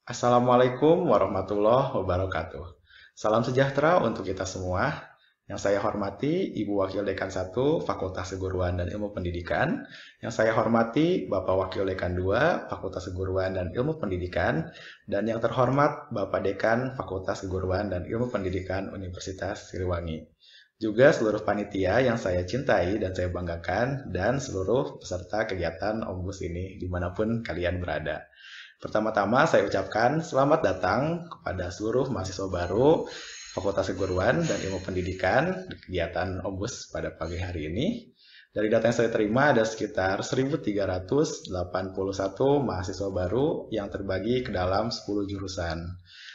Assalamualaikum warahmatullahi wabarakatuh. Salam sejahtera untuk kita semua. Yang saya hormati Ibu Wakil Dekan 1 Fakultas Keguruan dan Ilmu Pendidikan. Yang saya hormati Bapak Wakil Dekan 2 Fakultas Keguruan dan Ilmu Pendidikan. Dan yang terhormat Bapak Dekan Fakultas Keguruan dan Ilmu Pendidikan Universitas Siliwangi. Juga seluruh panitia yang saya cintai dan saya banggakan, dan seluruh peserta kegiatan Ombus ini dimanapun kalian berada. Pertama-tama saya ucapkan selamat datang kepada seluruh mahasiswa baru Fakultas Keguruan dan Ilmu Pendidikan di kegiatan Ombus pada pagi hari ini. Dari data yang saya terima ada sekitar 1.381 mahasiswa baru yang terbagi ke dalam 10 jurusan.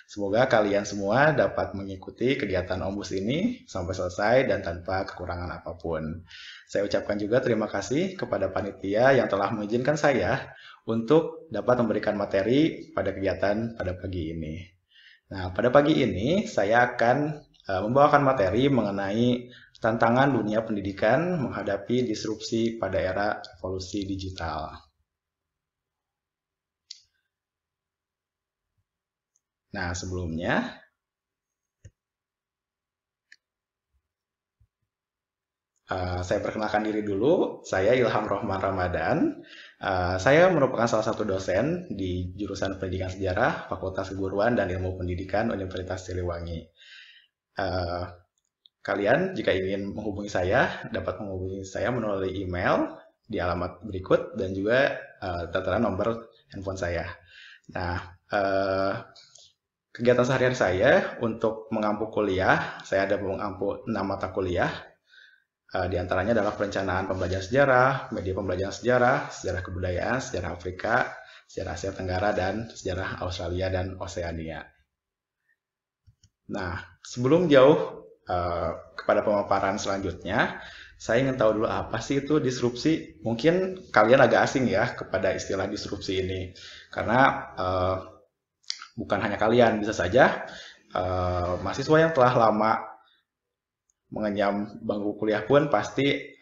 Semoga kalian semua dapat mengikuti kegiatan Ombus ini sampai selesai dan tanpa kekurangan apapun. Saya ucapkan juga terima kasih kepada panitia yang telah mengizinkan saya untuk dapat memberikan materi pada kegiatan pada pagi ini. Nah, pada pagi ini saya akan membawakan materi mengenai tantangan dunia pendidikan menghadapi disrupsi pada era revolusi digital. Nah, sebelumnya saya perkenalkan diri dulu, saya Ilham Rohman Ramadan. Saya merupakan salah satu dosen di jurusan Pendidikan Sejarah, Fakultas Keguruan dan Ilmu Pendidikan Universitas Siliwangi. Kalian jika ingin menghubungi saya, dapat menghubungi saya melalui email di alamat berikut dan juga tertera nomor handphone saya. Nah, kegiatan sehari-hari saya untuk mengampu kuliah, saya ada mengampu 6 mata kuliah. Di antaranya adalah perencanaan pembelajaran sejarah, media pembelajaran sejarah, sejarah kebudayaan, sejarah Afrika, sejarah Asia Tenggara, dan sejarah Australia dan Oseania. Nah, sebelum jauh kepada pemaparan selanjutnya, saya ingin tahu dulu apa sih itu disrupsi. Mungkin kalian agak asing ya kepada istilah disrupsi ini, karena bukan hanya kalian, bisa saja mahasiswa yang telah lama mengenyam bangku kuliah pun pasti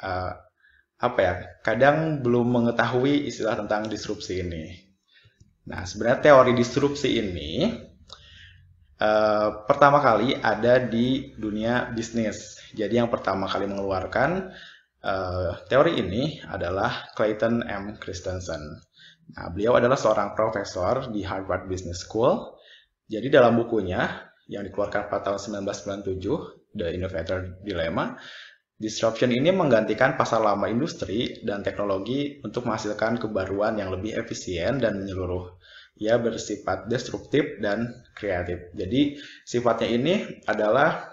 kadang belum mengetahui istilah tentang disrupsi ini. Nah, sebenarnya teori disrupsi ini pertama kali ada di dunia bisnis. Jadi yang pertama kali mengeluarkan teori ini adalah Clayton M. Christensen. Nah, beliau adalah seorang profesor di Harvard Business School. Jadi dalam bukunya yang dikeluarkan pada tahun 1997, The Innovator Dilemma, disruption ini menggantikan pasar lama industri dan teknologi untuk menghasilkan kebaruan yang lebih efisien dan menyeluruh. Ia bersifat destruktif dan kreatif. Jadi sifatnya ini adalah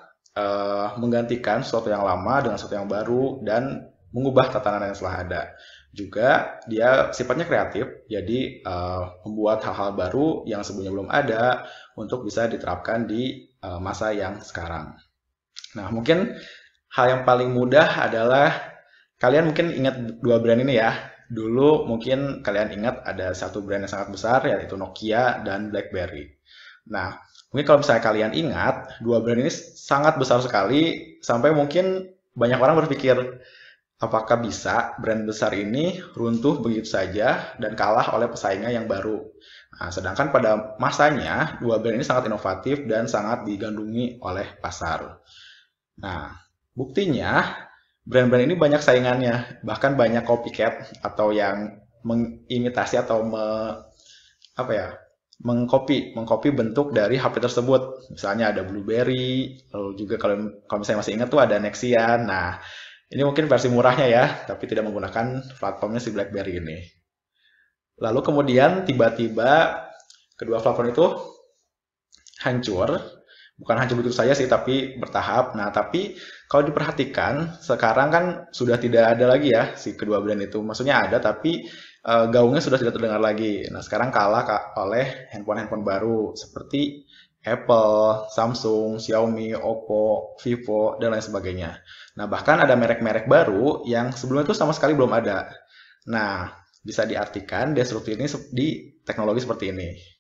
menggantikan sesuatu yang lama dengan sesuatu yang baru dan mengubah tatanan yang telah ada. Juga dia sifatnya kreatif, jadi membuat hal-hal baru yang sebelumnya belum ada untuk bisa diterapkan di masa yang sekarang. Nah, mungkin hal yang paling mudah adalah kalian mungkin ingat dua brand ini ya. Dulu mungkin kalian ingat ada satu brand yang sangat besar, yaitu Nokia dan BlackBerry. Nah, mungkin kalau misalnya kalian ingat, dua brand ini sangat besar sekali, sampai mungkin banyak orang berpikir, apakah bisa brand besar ini runtuh begitu saja dan kalah oleh pesaingnya yang baru. Nah, sedangkan pada masanya, dua brand ini sangat inovatif dan sangat digandrungi oleh pasar. Nah, buktinya brand-brand ini banyak saingannya, bahkan banyak copycat atau yang mengimitasi atau mengcopy bentuk dari HP tersebut. Misalnya ada BlueBerry, lalu juga kalau misalnya masih ingat tuh ada Nexian. Nah, ini mungkin versi murahnya ya, tapi tidak menggunakan platformnya si BlackBerry ini. Lalu kemudian tiba-tiba kedua platform itu hancur. Bukan hancur begitu saja sih, tapi bertahap. Nah, tapi kalau diperhatikan, sekarang kan sudah tidak ada lagi ya si kedua brand itu. Maksudnya ada, tapi gaungnya sudah tidak terdengar lagi. Nah, sekarang kalah oleh handphone-handphone baru seperti Apple, Samsung, Xiaomi, Oppo, Vivo, dan lain sebagainya. Nah, bahkan ada merek-merek baru yang sebelumnya itu sama sekali belum ada. Nah, bisa diartikan disrupsi ini di teknologi seperti ini.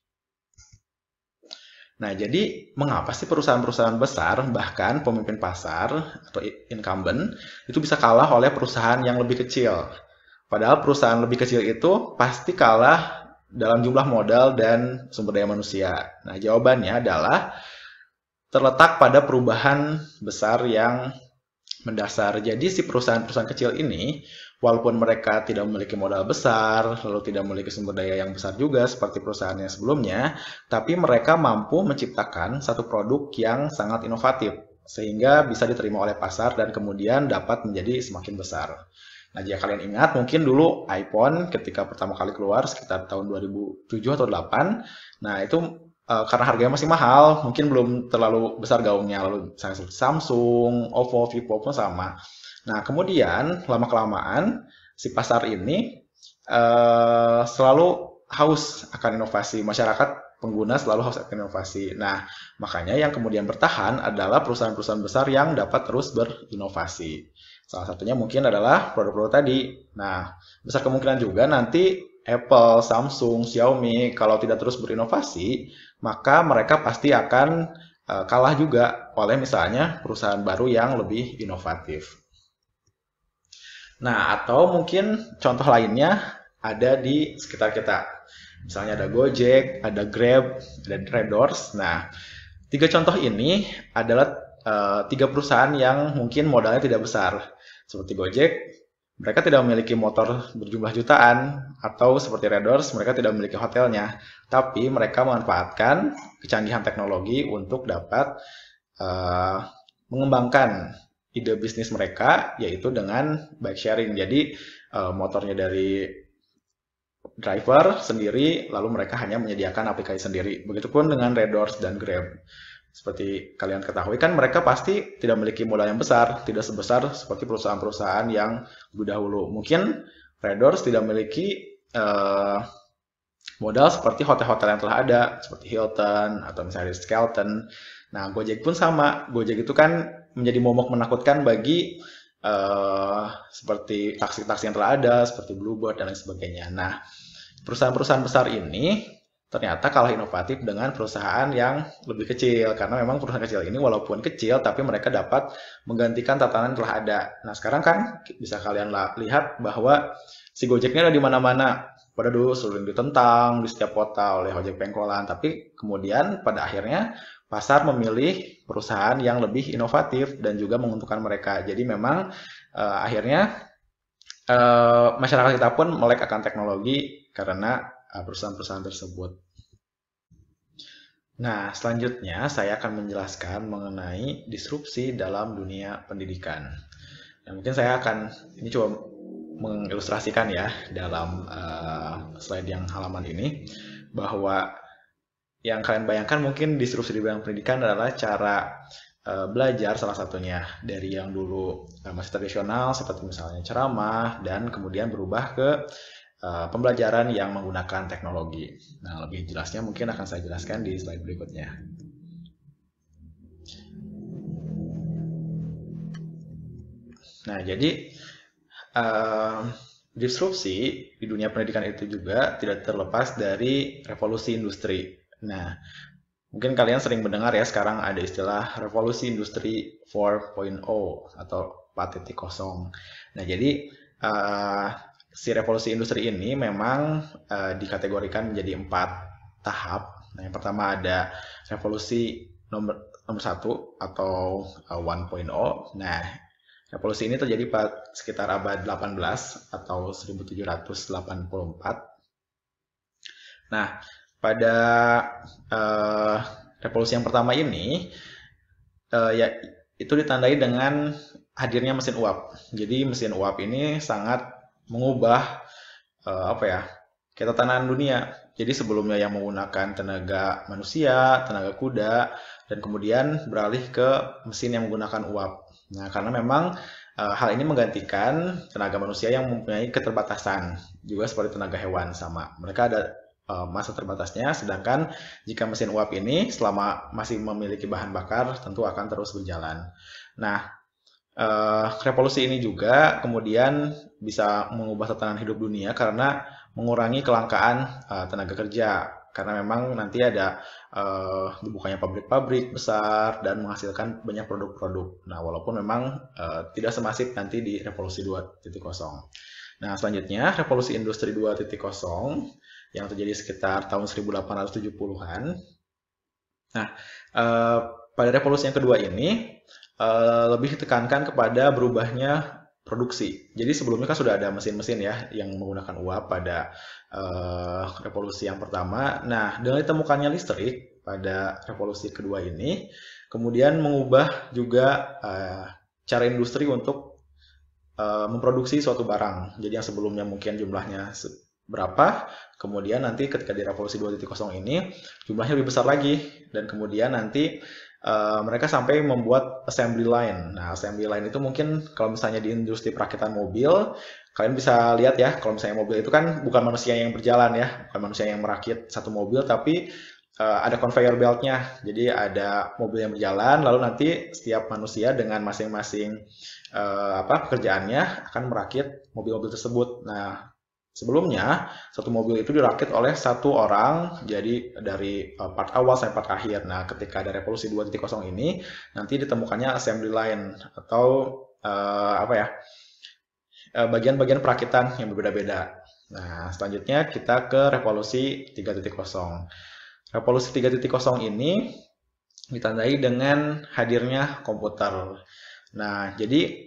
Nah, jadi mengapa sih perusahaan-perusahaan besar, bahkan pemimpin pasar atau incumbent, itu bisa kalah oleh perusahaan yang lebih kecil? Padahal perusahaan lebih kecil itu pasti kalah dalam jumlah modal dan sumber daya manusia? Nah, jawabannya adalah terletak pada perubahan besar yang mendasar. Jadi si perusahaan-perusahaan kecil ini, walaupun mereka tidak memiliki modal besar, lalu tidak memiliki sumber daya yang besar juga seperti perusahaan yang sebelumnya, tapi mereka mampu menciptakan satu produk yang sangat inovatif, sehingga bisa diterima oleh pasar dan kemudian dapat menjadi semakin besar. Nah, jika kalian ingat, mungkin dulu iPhone ketika pertama kali keluar sekitar tahun 2007 atau 2008, nah itu karena harganya masih mahal, mungkin belum terlalu besar gaungnya. Lalu misalnya Samsung, Oppo, Vivo pun sama. Nah, kemudian lama-kelamaan si pasar ini selalu haus akan inovasi. Masyarakat pengguna selalu haus akan inovasi. Nah, makanya yang kemudian bertahan adalah perusahaan-perusahaan besar yang dapat terus berinovasi. Salah satunya mungkin adalah produk-produk tadi. Nah, besar kemungkinan juga nanti Apple, Samsung, Xiaomi kalau tidak terus berinovasi, maka mereka pasti akan kalah juga oleh misalnya perusahaan baru yang lebih inovatif. Nah, atau mungkin contoh lainnya ada di sekitar kita. Misalnya ada Gojek, ada Grab, ada Red Doors. Nah, tiga contoh ini adalah tiga perusahaan yang mungkin modalnya tidak besar. Seperti Gojek, mereka tidak memiliki motor berjumlah jutaan, atau seperti Red Doors, mereka tidak memiliki hotelnya. Tapi mereka memanfaatkan kecanggihan teknologi untuk dapat mengembangkan ide bisnis mereka, yaitu dengan bike sharing. Jadi motornya dari driver sendiri, lalu mereka hanya menyediakan aplikasi sendiri. Begitupun dengan Red Doors dan Grab. Seperti kalian ketahui kan mereka pasti tidak memiliki modal yang besar, tidak sebesar seperti perusahaan-perusahaan yang lebih dahulu. Mungkin Red Doors tidak memiliki modal seperti hotel-hotel yang telah ada, seperti Hilton atau misalnya Ritz-Carlton. Nah, Gojek pun sama. Gojek itu kan menjadi momok menakutkan bagi seperti taksi-taksi yang telah ada, seperti Bluebird dan lain sebagainya. Nah, perusahaan-perusahaan besar ini ternyata kalah inovatif dengan perusahaan yang lebih kecil, karena memang perusahaan kecil ini walaupun kecil tapi mereka dapat menggantikan tatanan yang telah ada. Nah, sekarang kan bisa kalian lihat bahwa si Gojek ini ada di mana-mana. Pada dulu sering ditentang di setiap kota oleh ojek pengkolan, tapi kemudian pada akhirnya pasar memilih perusahaan yang lebih inovatif dan juga menguntungkan mereka. Jadi memang akhirnya masyarakat kita pun melek akan teknologi karena perusahaan-perusahaan tersebut. Nah, selanjutnya saya akan menjelaskan mengenai disrupsi dalam dunia pendidikan. Nah, mungkin saya akan ini coba mengilustrasikan ya dalam slide yang halaman ini, bahwa yang kalian bayangkan mungkin disrupsi di bidang pendidikan adalah cara belajar salah satunya dari yang dulu masih tradisional seperti misalnya ceramah dan kemudian berubah ke pembelajaran yang menggunakan teknologi. Nah, lebih jelasnya mungkin akan saya jelaskan di slide berikutnya. Nah, jadi disrupsi di dunia pendidikan itu juga tidak terlepas dari revolusi industri. Nah, mungkin kalian sering mendengar ya sekarang ada istilah revolusi industri 4.0 atau 4.0. Nah, jadi si revolusi industri ini memang dikategorikan menjadi 4 tahap. Nah, yang pertama ada revolusi nomor 1 atau 1.0. Nah, revolusi ini terjadi pada sekitar abad 18 atau 1784. Nah, pada revolusi yang pertama ini ya itu ditandai dengan hadirnya mesin uap. Jadi mesin uap ini sangat mengubah ketatanan dunia. Jadi sebelumnya yang menggunakan tenaga manusia, tenaga kuda, dan kemudian beralih ke mesin yang menggunakan uap. Nah, karena memang hal ini menggantikan tenaga manusia yang mempunyai keterbatasan, juga seperti tenaga hewan sama. Mereka ada masa terbatasnya, sedangkan jika mesin uap ini selama masih memiliki bahan bakar tentu akan terus berjalan. Nah, revolusi ini juga kemudian bisa mengubah tatanan hidup dunia karena mengurangi kelangkaan tenaga kerja, karena memang nanti ada dibukanya pabrik-pabrik besar dan menghasilkan banyak produk-produk. Nah, walaupun memang tidak semasif nanti di revolusi 2.0. Nah, selanjutnya revolusi industri 2.0 yang terjadi sekitar tahun 1870-an. Nah, pada revolusi yang kedua ini lebih ditekankan kepada berubahnya produksi. Jadi sebelumnya kan sudah ada mesin-mesin ya yang menggunakan uap pada revolusi yang pertama. Nah, dengan ditemukannya listrik pada revolusi kedua ini, kemudian mengubah juga cara industri untuk memproduksi suatu barang. Jadi yang sebelumnya mungkin jumlahnya berapa, kemudian nanti ketika di revolusi 2.0 ini jumlahnya lebih besar lagi, dan kemudian nanti mereka sampai membuat assembly line. Nah, assembly line itu mungkin kalau misalnya di industri perakitan mobil, kalian bisa lihat ya, kalau misalnya mobil itu kan bukan manusia yang berjalan ya, bukan manusia yang merakit satu mobil, tapi ada conveyor beltnya. Jadi ada mobil yang berjalan, lalu nanti setiap manusia dengan masing-masing pekerjaannya akan merakit mobil-mobil tersebut. Nah, sebelumnya, satu mobil itu dirakit oleh satu orang, jadi dari part awal sampai part akhir. Nah, ketika ada revolusi 2.0 ini, nanti ditemukannya assembly line, atau bagian-bagian perakitan yang berbeda-beda. Nah, selanjutnya kita ke revolusi 3.0. Revolusi 3.0 ini ditandai dengan hadirnya komputer. Nah, jadi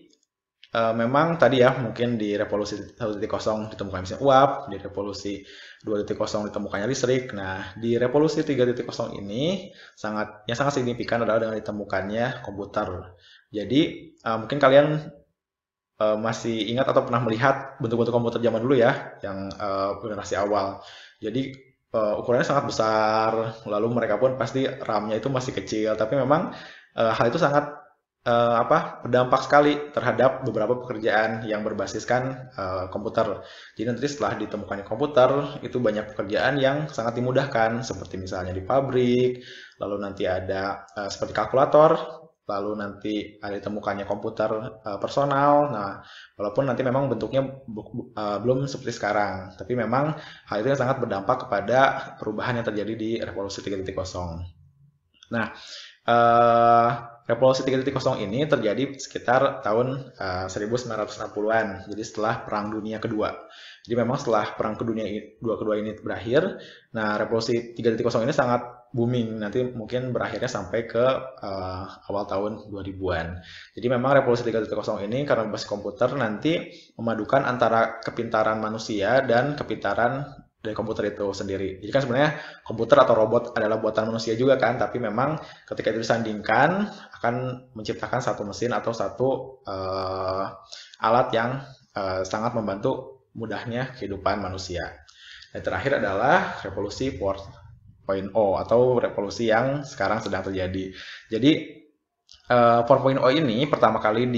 memang tadi ya, mungkin di revolusi 1.0 ditemukan mesin uap, di revolusi 2.0 ditemukannya listrik. Nah, di revolusi 3.0 ini sangat signifikan adalah dengan ditemukannya komputer. Jadi mungkin kalian masih ingat atau pernah melihat bentuk-bentuk komputer zaman dulu ya, yang generasi awal. Jadi ukurannya sangat besar, lalu mereka pun pasti RAM-nya itu masih kecil, tapi memang hal itu sangat berdampak sekali terhadap beberapa pekerjaan yang berbasiskan komputer. Jadi nanti setelah ditemukannya komputer, itu banyak pekerjaan yang sangat dimudahkan, seperti misalnya di pabrik, lalu nanti ada seperti kalkulator, lalu nanti ada ditemukannya komputer personal. Nah, walaupun nanti memang bentuknya belum seperti sekarang, tapi memang hal itu yang sangat berdampak kepada perubahan yang terjadi di revolusi 3.0. Nah, revolusi 3.0 ini terjadi sekitar tahun 1960-an, jadi setelah Perang Dunia Kedua. Jadi memang setelah Perang Dunia Kedua ini berakhir, nah revolusi 3.0 ini sangat booming, nanti mungkin berakhirnya sampai ke awal tahun 2000-an. Jadi memang revolusi 3.0 ini karena berbasis komputer nanti memadukan antara kepintaran manusia dan kepintaran dari komputer itu sendiri. Jadi kan sebenarnya komputer atau robot adalah buatan manusia juga kan, tapi memang ketika itu disandingkan akan menciptakan satu mesin atau satu alat yang sangat membantu mudahnya kehidupan manusia. Dan terakhir adalah revolusi 4.0 atau revolusi yang sekarang sedang terjadi. Jadi 4.0 ini pertama kali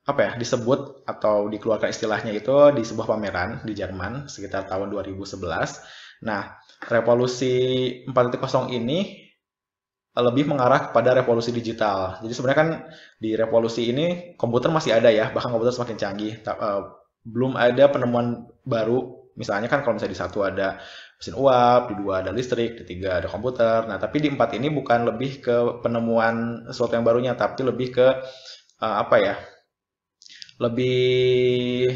disebut atau dikeluarkan istilahnya itu di sebuah pameran di Jerman sekitar tahun 2011. Nah, revolusi 4.0 ini lebih mengarah kepada revolusi digital. Jadi sebenarnya kan di revolusi ini komputer masih ada ya, bahkan komputer semakin canggih. Belum ada penemuan baru. Misalnya kan kalau misalnya di satu ada mesin uap, di dua ada listrik, di tiga ada komputer. Nah, tapi di empat ini bukan lebih ke penemuan sesuatu yang barunya, tapi lebih ke lebih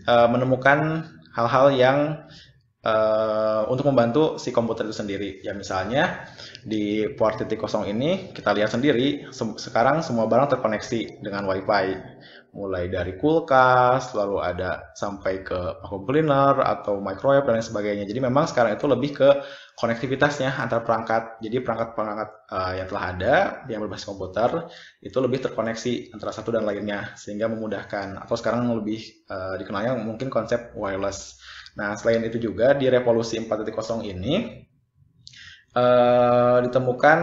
menemukan hal-hal yang untuk membantu si komputer itu sendiri. Ya misalnya di 4.0 ini kita lihat sendiri sekarang semua barang terkoneksi dengan WiFi. Mulai dari kulkas, lalu ada sampai ke vacuum cleaner atau microwave dan lain sebagainya. Jadi memang sekarang itu lebih ke konektivitasnya antar perangkat. Jadi perangkat-perangkat yang telah ada yang berbasis komputer itu lebih terkoneksi antara satu dan lainnya sehingga memudahkan. Atau sekarang lebih dikenalnya mungkin konsep wireless. Nah, selain itu juga di revolusi 4.0 ini ditemukan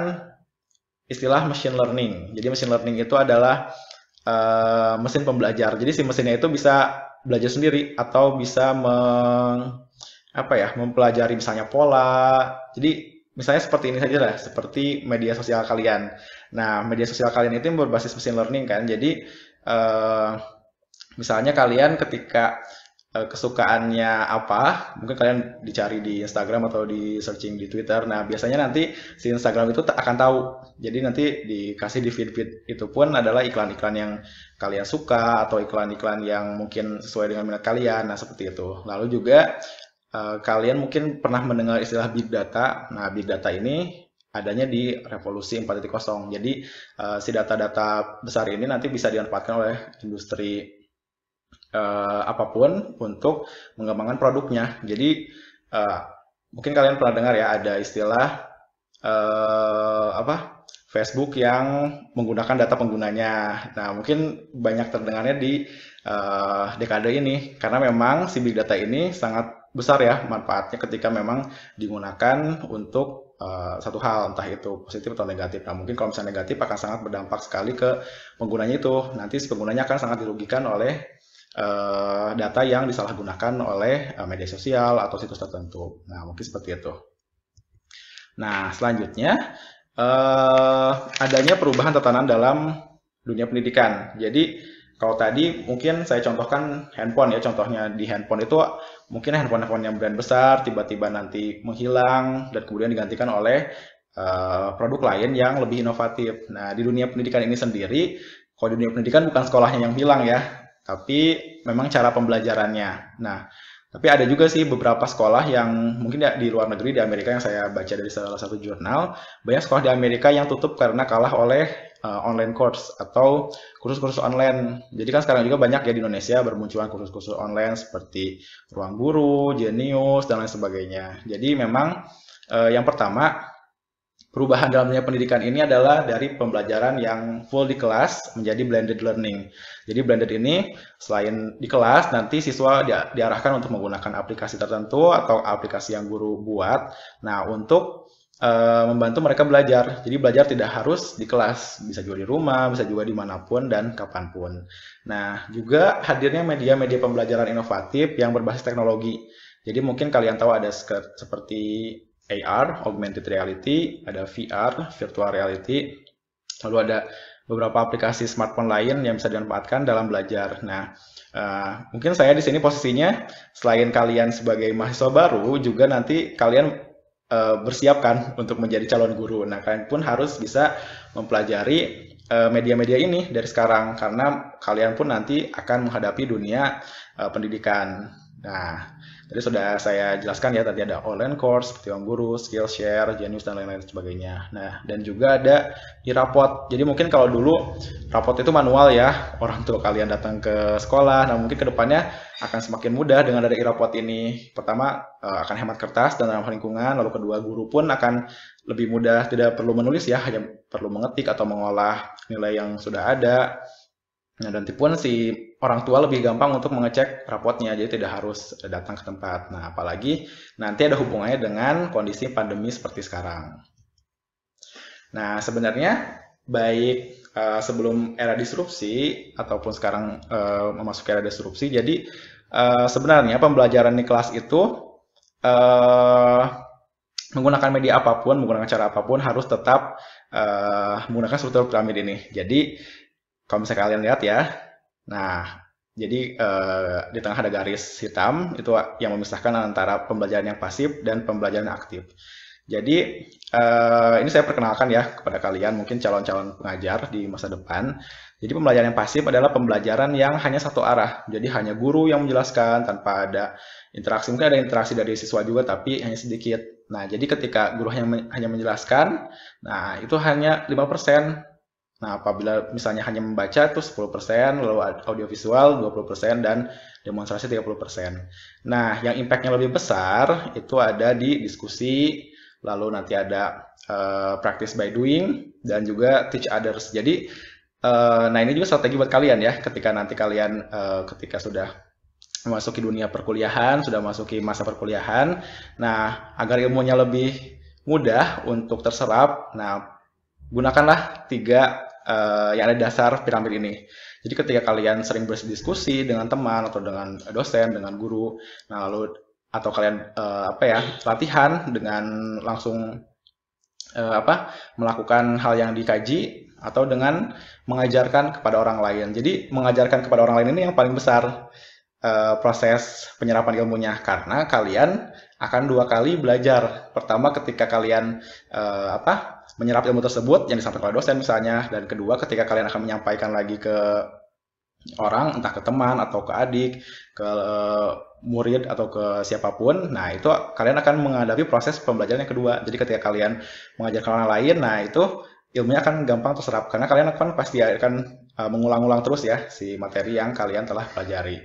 istilah machine learning. Jadi machine learning itu adalah mesin pembelajar. Jadi si mesinnya itu bisa belajar sendiri atau bisa mempelajari misalnya pola. Jadi misalnya seperti ini saja lah, seperti media sosial kalian. Nah, media sosial kalian itu berbasis machine learning kan. Jadi misalnya kalian ketika kesukaannya apa, mungkin kalian dicari di Instagram atau di searching di Twitter. Nah, biasanya nanti si Instagram itu akan tahu. Jadi nanti dikasih di feed-feed itu pun adalah iklan-iklan yang kalian suka atau iklan-iklan yang mungkin sesuai dengan minat kalian. Nah, seperti itu. Lalu juga kalian mungkin pernah mendengar istilah big data. Nah, big data ini adanya di revolusi 4.0. Jadi si data-data besar ini nanti bisa dimanfaatkan oleh industri apapun untuk mengembangkan produknya. Jadi mungkin kalian pernah dengar ya ada istilah Facebook yang menggunakan data penggunanya. Nah, mungkin banyak terdengarnya di dekade ini karena memang si big data ini sangat besar ya manfaatnya ketika memang digunakan untuk satu hal, entah itu positif atau negatif. Nah, mungkin kalau misalnya negatif akan sangat berdampak sekali ke penggunanya itu. Nanti si penggunanya akan sangat dirugikan oleh data yang disalahgunakan oleh media sosial atau situs tertentu. Nah, mungkin seperti itu. Nah, selanjutnya adanya perubahan tatanan dalam dunia pendidikan. Jadi, kalau tadi mungkin saya contohkan handphone ya, contohnya di handphone itu mungkin handphone yang brand besar tiba-tiba nanti menghilang dan kemudian digantikan oleh produk lain yang lebih inovatif. Nah, di dunia pendidikan ini sendiri, kalau di dunia pendidikan bukan sekolahnya yang hilang ya, tapi memang cara pembelajarannya. Nah, tapi ada juga sih beberapa sekolah yang mungkin di luar negeri, di Amerika yang saya baca dari salah satu jurnal, banyak sekolah di Amerika yang tutup karena kalah oleh online course atau kursus-kursus online. Jadi kan sekarang juga banyak ya di Indonesia bermunculan kursus-kursus online seperti Ruang Guru, Genius, dan lain sebagainya. Jadi memang yang pertama, perubahan dalam dunia pendidikan ini adalah dari pembelajaran yang full di kelas menjadi blended learning. Jadi blended ini selain di kelas, nanti siswa diarahkan untuk menggunakan aplikasi tertentu atau aplikasi yang guru buat. Nah, untuk membantu mereka belajar. Jadi belajar tidak harus di kelas, bisa juga di rumah, bisa juga dimanapun dan kapanpun. Nah, juga hadirnya media-media pembelajaran inovatif yang berbasis teknologi. Jadi mungkin kalian tahu ada seperti AR, Augmented Reality, ada VR, Virtual Reality, lalu ada beberapa aplikasi smartphone lain yang bisa dimanfaatkan dalam belajar. Nah, mungkin saya di sini posisinya selain kalian sebagai mahasiswa baru, juga nanti kalian bersiapkan untuk menjadi calon guru. Nah, kalian pun harus bisa mempelajari media-media ini dari sekarang karena kalian pun nanti akan menghadapi dunia pendidikan. Nah, tadi sudah saya jelaskan ya, tadi ada online course, seperti Ruang Guru, Skillshare, Genius, dan lain-lain sebagainya. Nah, dan juga ada e-rapot. Jadi mungkin kalau dulu rapot itu manual ya, orang tua kalian datang ke sekolah. Nah, mungkin kedepannya akan semakin mudah dengan ada e-rapot ini. Pertama, akan hemat kertas dan ramah lingkungan. Lalu kedua, guru pun akan lebih mudah, tidak perlu menulis ya, hanya perlu mengetik atau mengolah nilai yang sudah ada. Nah, nanti pun si orang tua lebih gampang untuk mengecek rapotnya, jadi tidak harus datang ke tempat. Nah, apalagi nanti ada hubungannya dengan kondisi pandemi seperti sekarang. Nah, sebenarnya baik sebelum era disrupsi ataupun sekarang memasuki era disrupsi, jadi sebenarnya pembelajaran di kelas itu menggunakan media apapun, menggunakan cara apapun harus tetap menggunakan struktur piramid ini. Jadi kalau misalnya kalian lihat ya, nah, jadi di tengah ada garis hitam, itu yang memisahkan antara pembelajaran yang pasif dan pembelajaran yang aktif. Jadi, ini saya perkenalkan ya kepada kalian, mungkin calon-calon pengajar di masa depan. Jadi pembelajaran yang pasif adalah pembelajaran yang hanya satu arah. Jadi hanya guru yang menjelaskan tanpa ada interaksi. Mungkin ada interaksi dari siswa juga, tapi hanya sedikit. Nah, jadi ketika guru hanya menjelaskan, nah itu hanya 5%. Nah, apabila misalnya hanya membaca itu 10%, lalu audiovisual 20%, dan demonstrasi 30%. Nah, yang impact-nya lebih besar itu ada di diskusi, lalu nanti ada practice by doing, dan juga teach others. Jadi, nah ini juga strategi buat kalian ya, ketika nanti kalian ketika sudah memasuki dunia perkuliahan, sudah memasuki masa perkuliahan, nah agar ilmunya lebih mudah untuk terserap, nah gunakanlah 3 yang ada di dasar piramid ini. Jadi ketika kalian sering berdiskusi dengan teman atau dengan dosen, dengan guru, nah lalu atau kalian latihan dengan langsung melakukan hal yang dikaji atau dengan mengajarkan kepada orang lain. Jadi mengajarkan kepada orang lain ini yang paling besar. proses penyerapan ilmunya karena kalian akan 2 kali belajar. Pertama ketika kalian menyerap ilmu tersebut yang disampaikan oleh dosen misalnya, dan kedua ketika kalian akan menyampaikan lagi ke orang, entah ke teman atau ke adik, ke murid atau ke siapapun. Nah, itu kalian akan menghadapi proses pembelajaran yang kedua. Jadi ketika kalian mengajarkan orang lain, nah itu ilmunya akan gampang terserap karena kalian akan pasti akan mengulang-ulang terus ya si materi yang kalian telah pelajari.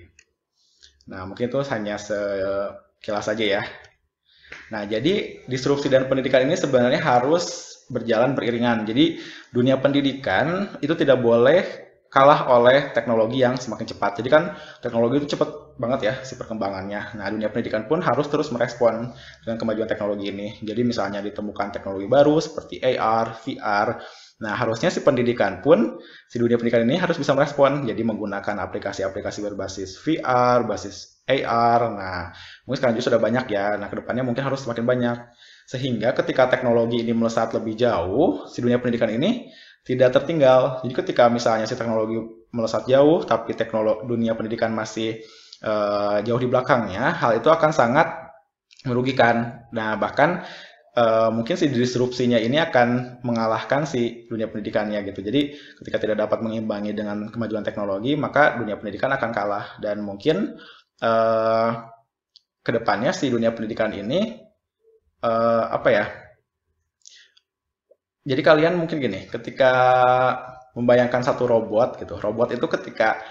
Nah, mungkin itu hanya sekilas saja ya. Nah, jadi disrupsi dan pendidikan ini sebenarnya harus berjalan beriringan. Jadi dunia pendidikan itu tidak boleh kalah oleh teknologi yang semakin cepat. Jadi kan teknologi itu cepat banget ya si perkembangannya. Nah, dunia pendidikan pun harus terus merespon dengan kemajuan teknologi ini. Jadi misalnya ditemukan teknologi baru seperti AR, VR. Nah, harusnya si pendidikan pun, si dunia pendidikan ini harus bisa merespon. Jadi menggunakan aplikasi-aplikasi berbasis VR, basis AR. Nah, mungkin sekarang juga sudah banyak ya. Nah, kedepannya mungkin harus semakin banyak. Sehingga ketika teknologi ini melesat lebih jauh, si dunia pendidikan ini tidak tertinggal. Jadi ketika misalnya si teknologi melesat jauh, tapi dunia pendidikan masih jauh di belakangnya, hal itu akan sangat merugikan. Nah, bahkan mungkin si disrupsinya ini akan mengalahkan si dunia pendidikannya gitu. Jadi ketika tidak dapat mengimbangi dengan kemajuan teknologi, maka dunia pendidikan akan kalah. Dan mungkin kedepannya si dunia pendidikan ini jadi kalian mungkin gini, ketika membayangkan satu robot gitu, robot itu ketika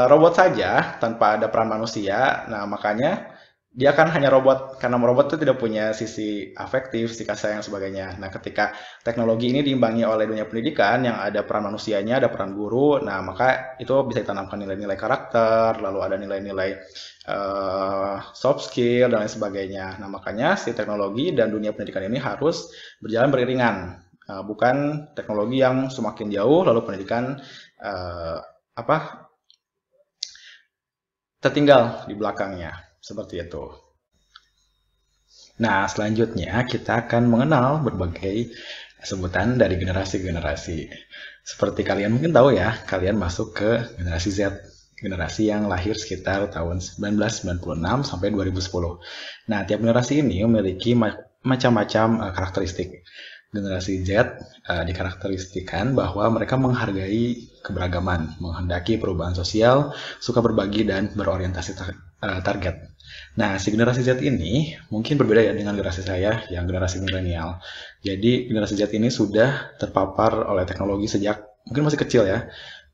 robot saja tanpa ada peran manusia, nah makanya dia kan hanya robot, karena robot itu tidak punya sisi afektif, sisi kasih sayang dan sebagainya. Nah, ketika teknologi ini diimbangi oleh dunia pendidikan yang ada peran manusianya, ada peran guru, nah maka itu bisa ditanamkan nilai-nilai karakter, lalu ada nilai-nilai soft skill dan lain sebagainya. Nah, makanya si teknologi dan dunia pendidikan ini harus berjalan beriringan, bukan teknologi yang semakin jauh lalu pendidikan tertinggal di belakangnya. Seperti itu. Nah, selanjutnya kita akan mengenal berbagai sebutan dari generasi ke generasi. Seperti kalian mungkin tahu ya, kalian masuk ke generasi Z. Generasi yang lahir sekitar tahun 1996 sampai 2010. Nah, tiap generasi ini memiliki macam-macam karakteristik. Generasi Z dikarakteristikan bahwa mereka menghargai keberagaman, menghendaki perubahan sosial, suka berbagi, dan berorientasi target. Nah, si generasi Z ini mungkin berbeda ya dengan generasi saya yang generasi milenial. Jadi, generasi Z ini sudah terpapar oleh teknologi sejak mungkin masih kecil ya.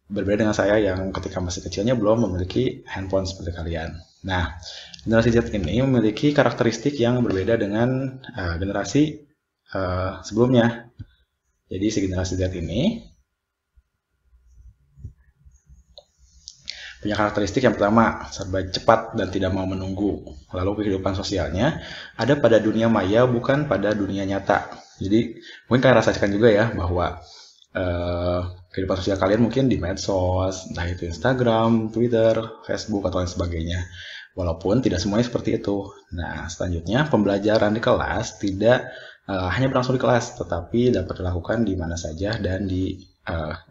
Berbeda dengan saya yang ketika masih kecilnya belum memiliki handphone seperti kalian. Nah, generasi Z ini memiliki karakteristik yang berbeda dengan generasi sebelumnya. Jadi, si generasi Z ini punya karakteristik yang pertama, serba cepat dan tidak mau menunggu. Lalu kehidupan sosialnya ada pada dunia maya, bukan pada dunia nyata. Jadi mungkin kalian rasakan juga ya bahwa kehidupan sosial kalian mungkin di medsos, entah itu Instagram, Twitter, Facebook, atau lain sebagainya. Walaupun tidak semuanya seperti itu. Nah, selanjutnya pembelajaran di kelas tidak hanya berlangsung di kelas, tetapi dapat dilakukan di mana saja dan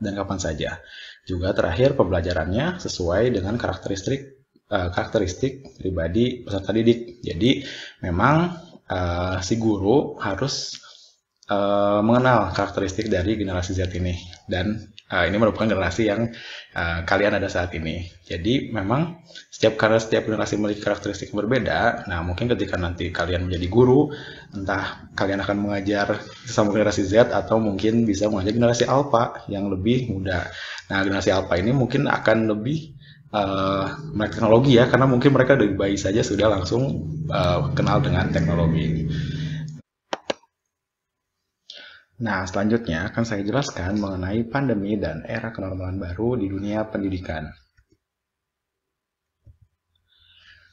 kapan saja. Juga terakhir pembelajarannya sesuai dengan karakteristik pribadi peserta didik. Jadi memang si guru harus mengenal karakteristik dari generasi Z ini, dan ini merupakan generasi yang kalian ada saat ini. Jadi memang karena setiap generasi memiliki karakteristik berbeda. Nah, mungkin ketika nanti kalian menjadi guru, entah kalian akan mengajar sesama generasi Z atau mungkin bisa mengajar generasi Alpha yang lebih muda. Nah, generasi Alpha ini mungkin akan lebih melek teknologi ya, karena mungkin mereka dari bayi saja sudah langsung kenal dengan teknologi. Nah, selanjutnya akan saya jelaskan mengenai pandemi dan era kenormalan baru di dunia pendidikan.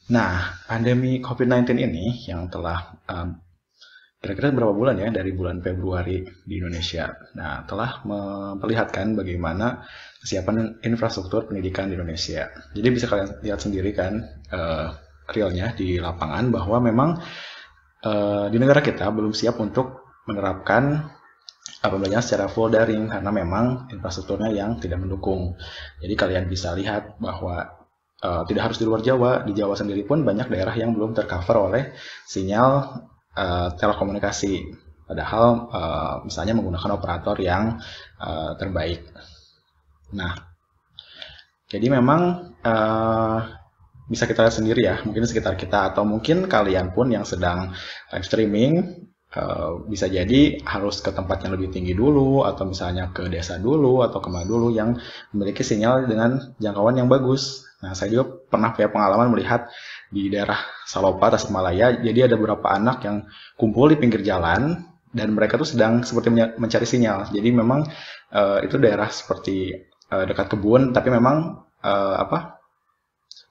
Nah, pandemi COVID-19 ini yang telah kira-kira berapa bulan ya, dari bulan Februari di Indonesia. Nah, telah memperlihatkan bagaimana kesiapan infrastruktur pendidikan di Indonesia. Jadi bisa kalian lihat sendiri kan realnya di lapangan bahwa memang di negara kita belum siap untuk menerapkan pembelajaran secara full daring karena memang infrastrukturnya yang tidak mendukung. Jadi kalian bisa lihat bahwa tidak harus di luar Jawa, di Jawa sendiri pun banyak daerah yang belum tercover oleh sinyal telekomunikasi. Padahal misalnya menggunakan operator yang terbaik. Nah, jadi memang bisa kita lihat sendiri ya, mungkin sekitar kita atau mungkin kalian pun yang sedang live streaming, bisa jadi harus ke tempat yang lebih tinggi dulu, atau misalnya ke desa dulu, atau kemana dulu yang memiliki sinyal dengan jangkauan yang bagus. Nah, saya juga pernah punya pengalaman melihat di daerah Salopa, Tasikmalaya, jadi ada beberapa anak yang kumpul di pinggir jalan, dan mereka tuh sedang seperti mencari sinyal. Jadi memang itu daerah seperti dekat kebun, tapi memang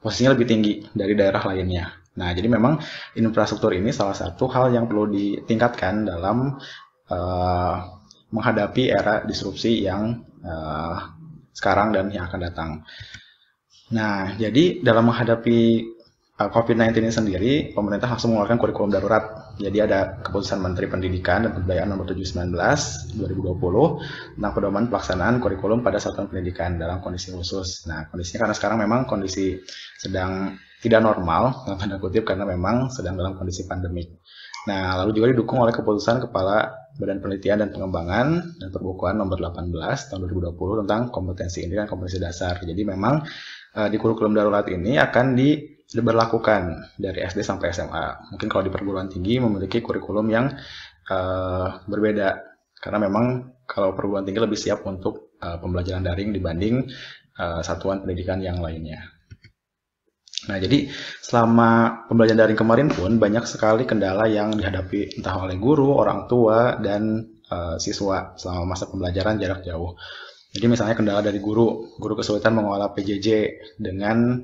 posisinya lebih tinggi dari daerah lainnya. Nah, jadi memang infrastruktur ini salah satu hal yang perlu ditingkatkan dalam menghadapi era disrupsi yang sekarang dan yang akan datang. Nah, jadi dalam menghadapi COVID-19 ini sendiri, pemerintah langsung mengeluarkan kurikulum darurat. Jadi ada keputusan Menteri Pendidikan dan Kebudayaan nomor 7/19 2020 tentang pedoman pelaksanaan kurikulum pada satuan pendidikan dalam kondisi khusus. Nah, kondisinya karena sekarang memang kondisi sedang tidak normal, tanda kutip, karena memang sedang dalam kondisi pandemik. Nah, lalu juga didukung oleh keputusan Kepala Badan Penelitian dan Pengembangan dan Perbukuan nomor 18 tahun 2020 tentang kompetensi inti dan kompetensi dasar. Jadi memang di kurikulum darurat ini akan diberlakukan dari SD sampai SMA. Mungkin kalau di perguruan tinggi memiliki kurikulum yang berbeda, karena memang kalau perguruan tinggi lebih siap untuk pembelajaran daring dibanding satuan pendidikan yang lainnya. Nah, jadi selama pembelajaran daring kemarin pun banyak sekali kendala yang dihadapi entah oleh guru, orang tua, dan siswa selama masa pembelajaran jarak jauh. Jadi misalnya kendala dari guru kesulitan mengolah PJJ dengan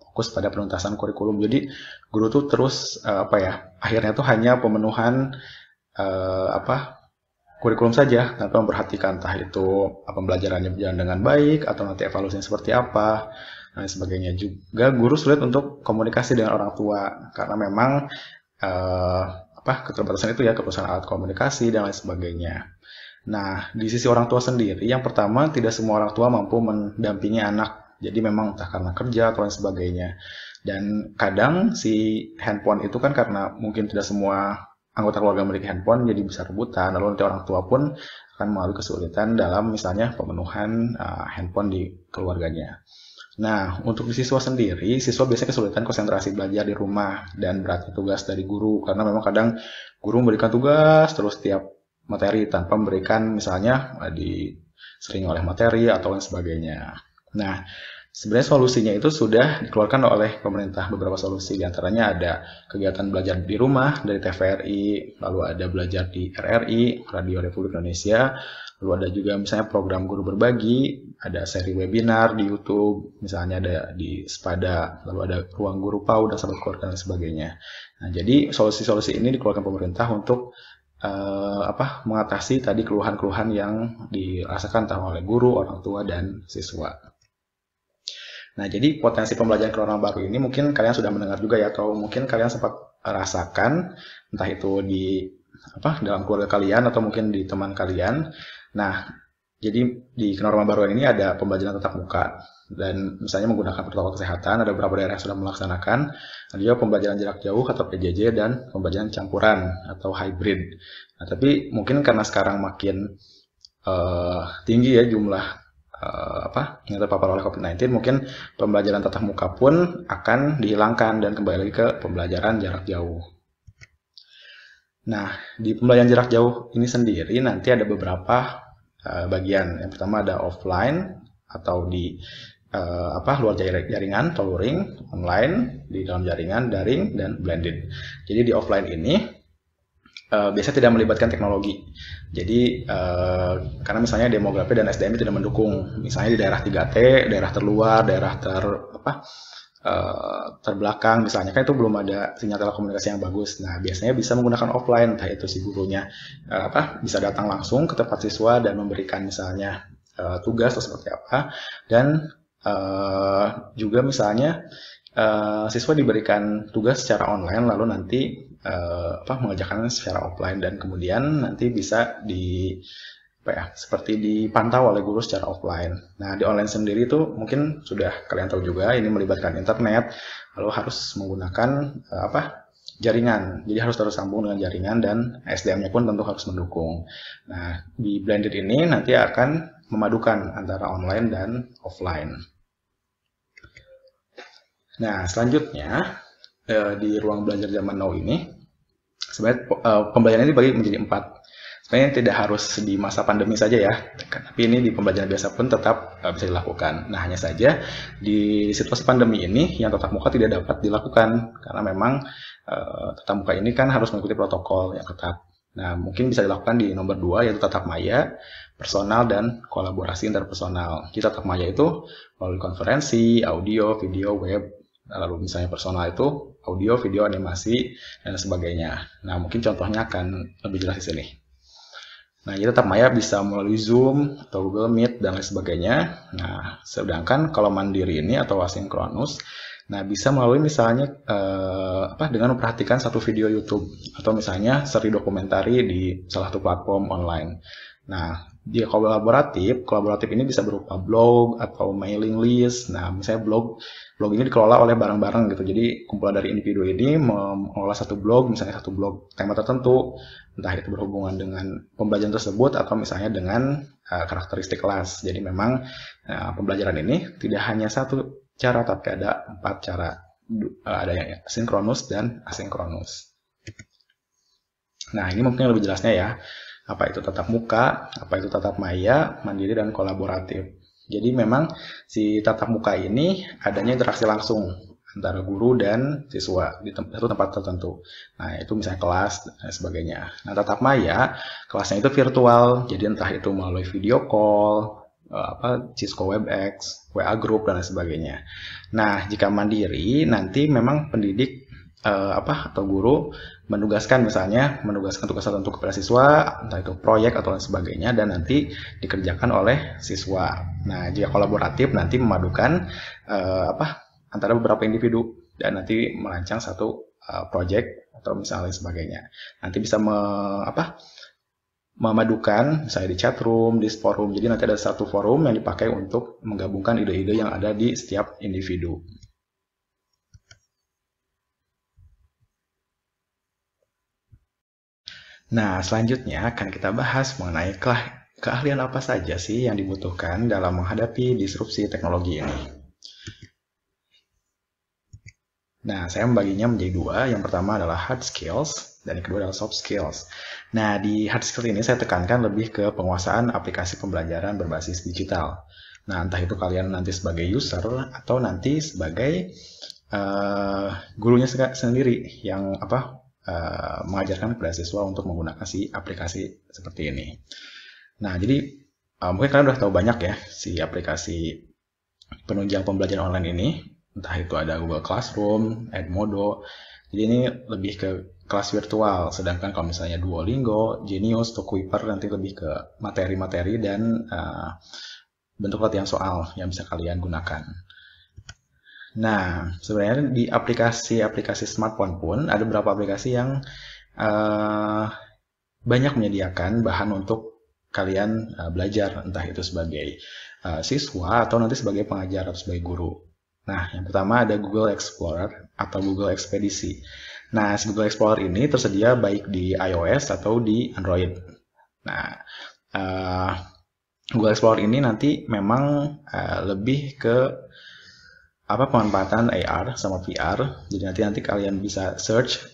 fokus pada penuntasan kurikulum. Jadi guru tuh terus akhirnya tuh hanya pemenuhan kurikulum saja tanpa memperhatikan entah itu pembelajarannya berjalan dengan baik atau nanti evaluasinya seperti apa dan sebagainya. Juga guru sulit untuk komunikasi dengan orang tua karena memang keterbatasan itu ya, keterbatasan alat komunikasi dan lain sebagainya. Nah, di sisi orang tua sendiri, yang pertama tidak semua orang tua mampu mendampingi anak. Jadi memang entah karena kerja atau lain sebagainya. Dan kadang si handphone itu kan karena mungkin tidak semua anggota keluarga memiliki handphone, jadi bisa rebutan. Lalu nanti orang tua pun akan mengalami kesulitan dalam misalnya pemenuhan handphone di keluarganya. Nah, untuk di siswa sendiri, siswa biasanya kesulitan konsentrasi belajar di rumah dan berarti tugas dari guru. Karena memang kadang guru memberikan tugas terus tiap materi tanpa memberikan misalnya disering oleh materi atau lain sebagainya. Nah, sebenarnya solusinya itu sudah dikeluarkan oleh pemerintah, beberapa solusi. Di antaranya ada kegiatan belajar di rumah dari TVRI, lalu ada belajar di RRI, Radio Republik Indonesia, lalu ada juga misalnya program guru berbagi, ada seri webinar di YouTube, misalnya ada di Spada, lalu ada ruang guru PAUD dan sahabat keluarga dan sebagainya. Nah, jadi solusi-solusi ini dikeluarkan pemerintah untuk mengatasi tadi keluhan-keluhan yang dirasakan entah oleh guru, orang tua, dan siswa. Nah, jadi potensi pembelajaran keluaran baru ini mungkin kalian sudah mendengar juga ya, atau mungkin kalian sempat rasakan, entah itu di dalam keluarga kalian atau mungkin di teman kalian. Nah, jadi di kenormalan baru ini ada pembelajaran tatap muka dan misalnya menggunakan protokol kesehatan, ada beberapa daerah yang sudah melaksanakan. Ada juga pembelajaran jarak jauh atau PJJ dan pembelajaran campuran atau hybrid. Nah, tapi mungkin karena sekarang makin tinggi ya jumlah yang terpapar oleh COVID-19, mungkin pembelajaran tatap muka pun akan dihilangkan dan kembali lagi ke pembelajaran jarak jauh. Nah, di pembelajaran jarak jauh ini sendiri nanti ada beberapa bagian. Yang pertama ada offline atau di luar jaringan atau luring, online, di dalam jaringan, daring, dan blended. Jadi di offline ini biasanya tidak melibatkan teknologi. Jadi karena misalnya demografi dan SDM tidak mendukung, misalnya di daerah 3T, daerah terluar, daerah terbelakang misalnya, kan itu belum ada sinyal telekomunikasi yang bagus. Nah, biasanya bisa menggunakan offline, entah itu si gurunya bisa datang langsung ke tempat siswa dan memberikan misalnya tugas atau seperti apa, dan juga misalnya siswa diberikan tugas secara online lalu nanti mengerjakan secara offline dan kemudian nanti bisa apa ya, seperti dipantau oleh guru secara offline. Nah, di online sendiri itu mungkin sudah kalian tahu juga, ini melibatkan internet, lalu harus menggunakan jaringan. Jadi harus tersambung dengan jaringan dan SDM-nya pun tentu harus mendukung. Nah, di Blended ini nanti akan memadukan antara online dan offline. Nah, selanjutnya di ruang belajar zaman now ini, sebenarnya pembelajaran ini dibagi menjadi 4. Sebenarnya tidak harus di masa pandemi saja ya, tapi ini di pembelajaran biasa pun tetap bisa dilakukan. Nah, hanya saja di situasi pandemi ini yang tatap muka tidak dapat dilakukan karena memang tatap muka ini kan harus mengikuti protokol yang ketat. Nah, mungkin bisa dilakukan di nomor 2 yaitu tatap maya, personal, dan kolaborasi interpersonal. Di tatap maya itu melalui konferensi, audio, video, web, lalu misalnya personal itu audio, video, animasi, dan sebagainya. Nah, mungkin contohnya akan lebih jelas di sini. Nah, jadi tatap maya bisa melalui Zoom atau Google Meet dan lain sebagainya. Nah, sedangkan kalau mandiri ini atau asinkronus, nah bisa melalui misalnya dengan memperhatikan satu video YouTube atau misalnya seri dokumentari di salah satu platform online. Nah, di kolaboratif ini bisa berupa blog atau mailing list. Nah, misalnya blog ini dikelola oleh bareng-bareng gitu. Jadi kumpulan dari individu ini mengelola satu blog, misalnya satu blog tema tertentu, entah itu berhubungan dengan pembelajaran tersebut atau misalnya dengan karakteristik kelas. Jadi memang pembelajaran ini tidak hanya satu cara, tapi ada 4 cara. Ada yang sinkronus dan asinkronus. Nah, ini mungkin lebih jelasnya ya. Apa itu tatap muka, apa itu tatap maya, mandiri, dan kolaboratif. Jadi memang si tatap muka ini adanya interaksi langsung antara guru dan siswa di satu tempat tertentu. Nah, itu misalnya kelas dan sebagainya. Nah, tatap maya, kelasnya itu virtual, jadi entah itu melalui video call, Cisco WebEx, WA Group, dan lain sebagainya. Nah, jika mandiri, nanti memang pendidik atau guru menugaskan tugas tertentu kepada siswa, entah itu proyek atau lain sebagainya, dan nanti dikerjakan oleh siswa. Nah, jika kolaboratif nanti memadukan antara beberapa individu dan nanti merancang satu proyek atau misalnya sebagainya. Nanti bisa memadukan misalnya di chat room, di forum. Jadi nanti ada satu forum yang dipakai untuk menggabungkan ide-ide yang ada di setiap individu. Nah, selanjutnya akan kita bahas mengenai keahlian apa saja sih yang dibutuhkan dalam menghadapi disrupsi teknologi ini. Nah, saya membaginya menjadi 2. Yang pertama adalah hard skills, dan yang kedua adalah soft skills. Nah, di hard skills ini saya tekankan lebih ke penguasaan aplikasi pembelajaran berbasis digital. Nah, entah itu kalian nanti sebagai user atau nanti sebagai gurunya sendiri yang mengajarkan kepada siswa untuk menggunakan si aplikasi seperti ini. Nah, jadi mungkin kalian udah tahu banyak ya si aplikasi penunjang pembelajaran online ini. Entah itu ada Google Classroom, Edmodo. Jadi ini lebih ke kelas virtual. Sedangkan kalau misalnya Duolingo, Genius, Tokuiper nanti lebih ke materi-materi dan bentuk latihan soal yang bisa kalian gunakan. Nah, sebenarnya di aplikasi smartphone pun ada beberapa aplikasi yang banyak menyediakan bahan untuk kalian belajar, entah itu sebagai siswa atau nanti sebagai pengajar atau sebagai guru. Nah, yang pertama ada Google Explorer atau Google Ekspedisi. Nah, Google Explorer ini tersedia baik di iOS atau di Android. Nah, Google Explorer ini nanti memang lebih ke pemanfaatan AR sama VR. Jadi nanti kalian bisa search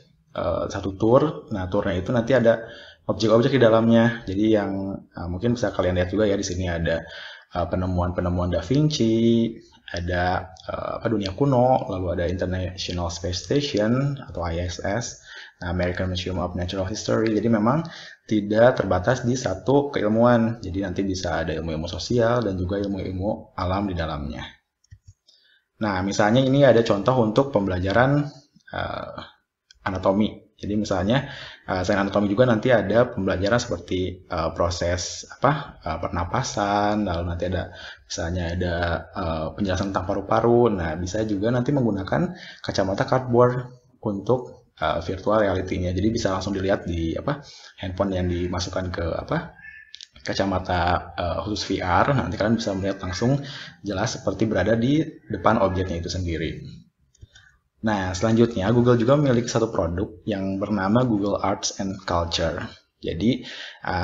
satu tour. Nah, tournya itu nanti ada objek-objek di dalamnya. Jadi yang mungkin bisa kalian lihat juga ya, di sini ada penemuan Da Vinci, ada dunia kuno, lalu ada International Space Station atau ISS, nah, American Museum of Natural History. Jadi memang tidak terbatas di satu keilmuan. Jadi nanti bisa ada ilmu-ilmu sosial dan juga ilmu-ilmu alam di dalamnya. Nah, misalnya ini ada contoh untuk pembelajaran anatomi. Jadi misalnya selain anatomi juga nanti ada pembelajaran seperti proses pernapasan, lalu nanti ada misalnya ada penjelasan tentang paru-paru. Nah, bisa juga nanti menggunakan kacamata cardboard untuk virtual reality-nya. Jadi bisa langsung dilihat di handphone yang dimasukkan ke kacamata khusus VR, nanti kalian bisa melihat langsung jelas seperti berada di depan objeknya itu sendiri. Nah, selanjutnya Google juga memiliki satu produk yang bernama Google Arts and Culture. Jadi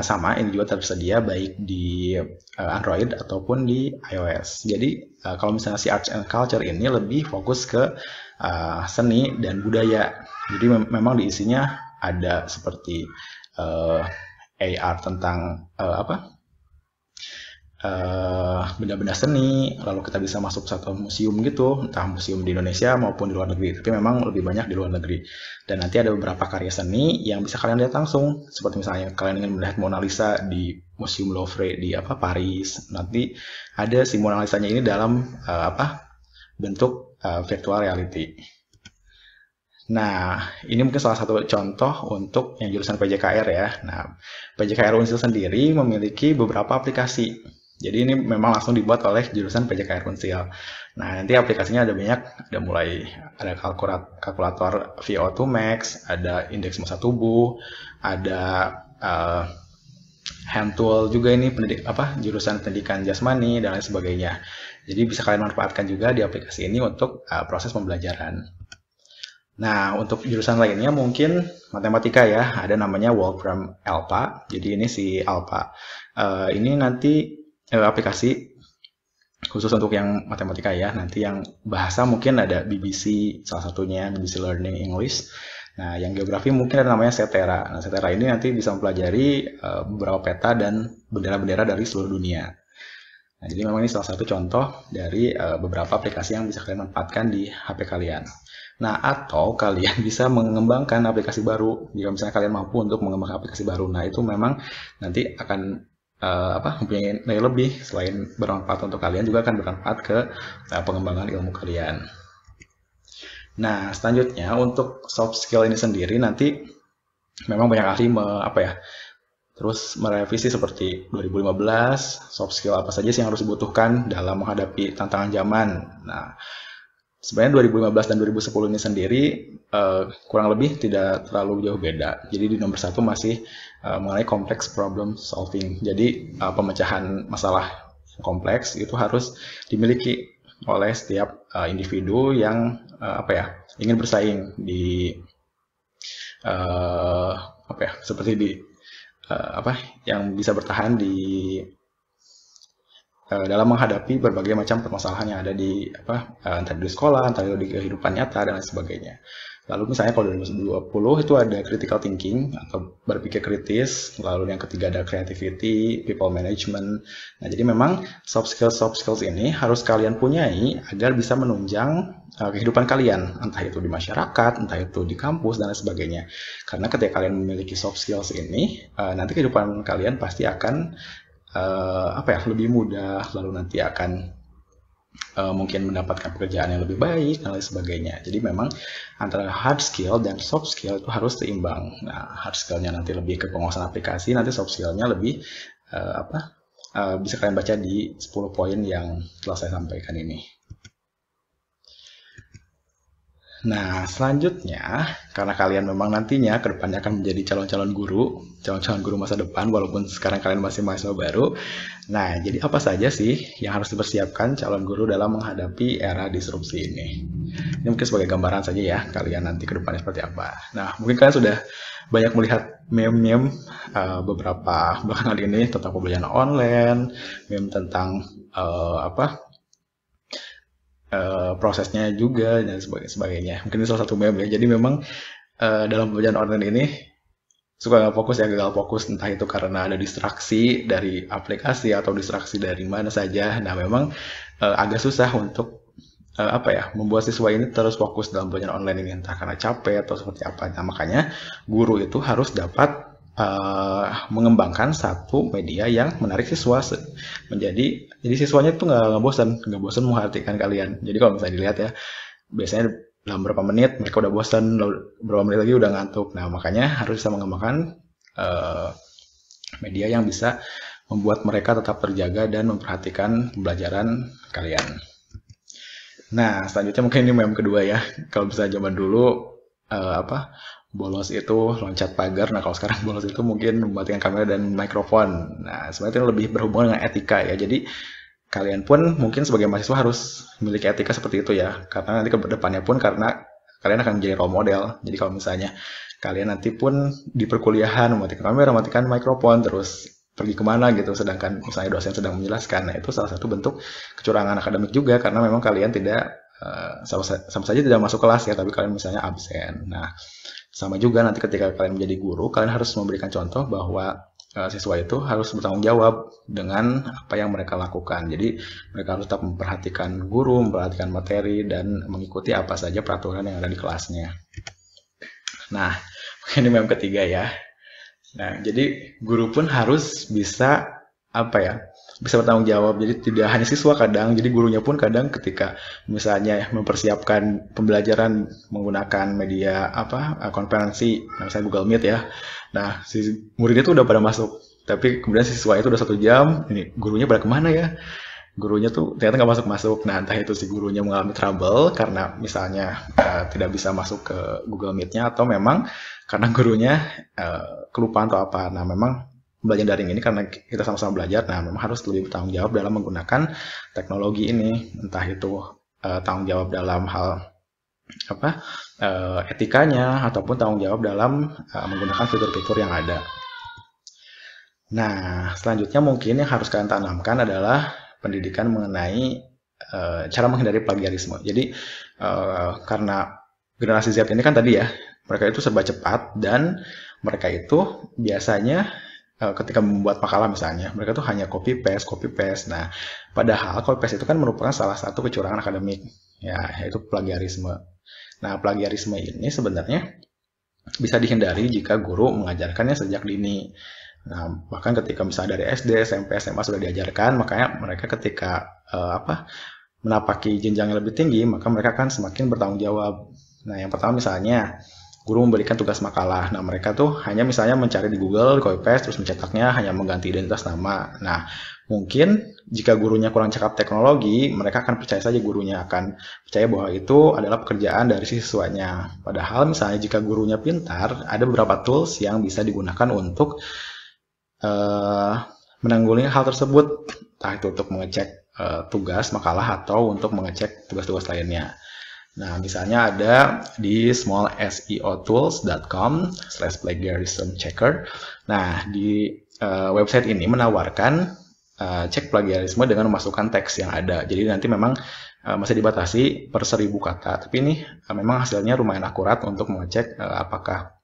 sama, ini juga tersedia baik di Android ataupun di iOS. Jadi kalau misalnya si Arts and Culture ini lebih fokus ke seni dan budaya. Jadi memang di isinya ada seperti AR tentang benda-benda seni, lalu kita bisa masuk satu museum gitu, entah museum di Indonesia maupun di luar negeri, tapi memang lebih banyak di luar negeri. Dan nanti ada beberapa karya seni yang bisa kalian lihat langsung, seperti misalnya kalian ingin melihat Mona Lisa di Museum Louvre di Paris, nanti ada si Mona Lisanya ini dalam bentuk virtual reality. Nah, ini mungkin salah satu contoh untuk yang jurusan PJKR ya. Nah, PJKR Unsil sendiri memiliki beberapa aplikasi. Jadi ini memang langsung dibuat oleh jurusan PJKR Unsil. Nah, nanti aplikasinya ada banyak, ada kalkulator VO2 Max, ada indeks massa tubuh, ada hand tool juga ini jurusan pendidikan jasmani dan lain sebagainya. Jadi bisa kalian manfaatkan juga di aplikasi ini untuk proses pembelajaran. Nah, untuk jurusan lainnya mungkin matematika ya, ada namanya Wolfram Alpha. Jadi ini si Alpha. Ini nanti aplikasi khusus untuk yang matematika ya. Nanti yang bahasa mungkin ada BBC, salah satunya BBC Learning English. Nah, yang geografi mungkin ada namanya Cetera. Nah, Cetera ini nanti bisa mempelajari beberapa peta dan bendera-bendera dari seluruh dunia. Nah, jadi memang ini salah satu contoh dari beberapa aplikasi yang bisa kalian manfaatkan di HP kalian. Nah, atau kalian bisa mengembangkan aplikasi baru. Jika misalnya kalian mampu untuk mengembangkan aplikasi baru, nah itu memang nanti akan mempunyai nilai lebih. Selain bermanfaat untuk kalian, juga akan bermanfaat ke pengembangan ilmu kalian. Nah, selanjutnya untuk soft skill ini sendiri nanti memang banyak ahli terus merevisi seperti 2015 soft skill apa saja sih yang harus dibutuhkan dalam menghadapi tantangan zaman. Nah, sebenarnya 2015 dan 2010 ini sendiri kurang lebih tidak terlalu jauh beda. Jadi di nomor 1 masih mengenai complex problem solving. Jadi pemecahan masalah kompleks itu harus dimiliki oleh setiap individu yang ingin bersaing di yang bisa bertahan di dalam menghadapi berbagai macam permasalahan yang ada di entah di sekolah, entah di kehidupan nyata dan lain sebagainya. Lalu misalnya kalau 2020 itu ada critical thinking atau berpikir kritis, lalu yang ketiga ada creativity, people management. Nah, jadi memang soft skills ini harus kalian punyai agar bisa menunjang kehidupan kalian, entah itu di masyarakat, entah itu di kampus dan lain sebagainya. Karena ketika kalian memiliki soft skills ini, nanti kehidupan kalian pasti akan lebih mudah, lalu nanti akan mungkin mendapatkan pekerjaan yang lebih baik dan lain sebagainya. Jadi memang antara hard skill dan soft skill itu harus seimbang. Nah, hard skillnya nanti lebih ke penguasaan aplikasi, nanti soft skillnya lebih bisa kalian baca di 10 poin yang telah saya sampaikan ini. Nah, selanjutnya, karena kalian memang nantinya ke depannya akan menjadi calon-calon guru masa depan, walaupun sekarang kalian masih mahasiswa baru. Nah, jadi apa saja sih yang harus dipersiapkan calon guru dalam menghadapi era disrupsi ini? Ini mungkin sebagai gambaran saja ya, kalian nanti ke depannya seperti apa. Nah, mungkin kalian sudah banyak melihat meme-meme beberapa belakangan ini tentang pembelajaran online, meme tentang prosesnya juga dan sebagainya. Mungkin ini salah satu meme ya. Jadi memang dalam pembelajaran online ini suka gagal fokus, entah itu karena ada distraksi dari aplikasi atau distraksi dari mana saja. Nah, memang agak susah untuk membuat siswa ini terus fokus dalam pembelajaran online ini, entah karena capek atau seperti apa. Nah, makanya guru itu harus dapat mengembangkan satu media yang menarik siswa jadi siswanya itu nggak bosan memperhatikan kalian. Jadi kalau misalnya dilihat ya, biasanya dalam beberapa menit mereka udah bosan, beberapa menit lagi udah ngantuk. Nah, makanya harus bisa mengembangkan media yang bisa membuat mereka tetap terjaga dan memperhatikan pembelajaran kalian. Nah, selanjutnya mungkin ini meme kedua ya. Kalau bisa zaman dulu bolos itu loncat pagar. Nah, kalau sekarang bolos itu mungkin mematikan kamera dan mikrofon. Nah, sebenarnya itu lebih berhubungan dengan etika ya. Jadi kalian pun mungkin sebagai mahasiswa harus memiliki etika seperti itu ya. Karena nanti ke depannya pun karena kalian akan menjadi role model. Jadi kalau misalnya kalian nanti pun di perkuliahan mematikan kamera, mematikan mikrofon, terus pergi kemana gitu, sedangkan misalnya dosen sedang menjelaskan, nah itu salah satu bentuk kecurangan akademik juga, karena memang kalian tidak sama saja tidak masuk kelas ya, tapi kalian misalnya absen. Nah, sama juga nanti ketika kalian menjadi guru, kalian harus memberikan contoh bahwa siswa itu harus bertanggung jawab dengan apa yang mereka lakukan. Jadi mereka harus tetap memperhatikan guru, memperhatikan materi, dan mengikuti apa saja peraturan yang ada di kelasnya. Nah, ini meme ketiga ya. Nah, jadi guru pun harus bisa bisa bertanggung jawab. Jadi tidak hanya siswa kadang, jadi gurunya pun kadang ketika misalnya mempersiapkan pembelajaran menggunakan media konferensi, misalnya Google Meet ya. Nah, si muridnya tuh udah pada masuk, tapi kemudian siswa itu udah 1 jam, ini gurunya pada kemana ya? Gurunya tuh ternyata nggak masuk-masuk. Nah, entah itu si gurunya mengalami trouble karena misalnya tidak bisa masuk ke Google Meet-nya, atau memang karena gurunya kelupaan atau apa. Nah, memang belajar daring ini karena kita sama-sama belajar, nah memang harus lebih bertanggung jawab dalam menggunakan teknologi ini. Entah itu tanggung jawab dalam hal etikanya, ataupun tanggung jawab dalam menggunakan fitur-fitur yang ada. Nah, selanjutnya mungkin yang harus kalian tanamkan adalah pendidikan mengenai cara menghindari plagiarisme. Jadi karena generasi Z ini kan tadi ya, mereka itu serba cepat, dan mereka itu biasanya ketika membuat makalah misalnya, mereka tuh hanya copy paste. Nah, padahal copy paste itu kan merupakan salah satu kecurangan akademik, ya, yaitu plagiarisme. Nah, plagiarisme ini sebenarnya bisa dihindari jika guru mengajarkannya sejak dini. Nah, bahkan ketika misalnya dari SD, SMP, SMA sudah diajarkan, makanya mereka ketika menapaki jenjang yang lebih tinggi, maka mereka akan semakin bertanggung jawab. Nah, yang pertama misalnya guru memberikan tugas makalah. Nah, mereka tuh hanya misalnya mencari di Google, copy paste, terus mencetaknya, hanya mengganti identitas nama. Nah, mungkin jika gurunya kurang cakap teknologi, mereka akan percaya saja, gurunya akan percaya bahwa itu adalah pekerjaan dari siswanya. Padahal misalnya jika gurunya pintar, ada beberapa tools yang bisa digunakan untuk menanggulangi hal tersebut. Entah itu untuk mengecek tugas makalah atau untuk mengecek tugas-tugas lainnya. Nah, misalnya ada di smallseotools.com/plagiarism-checker. Nah, di website ini menawarkan cek plagiarisme dengan memasukkan teks yang ada. Jadi nanti memang masih dibatasi per 1000 kata. Tapi ini memang hasilnya lumayan akurat untuk mengecek apakah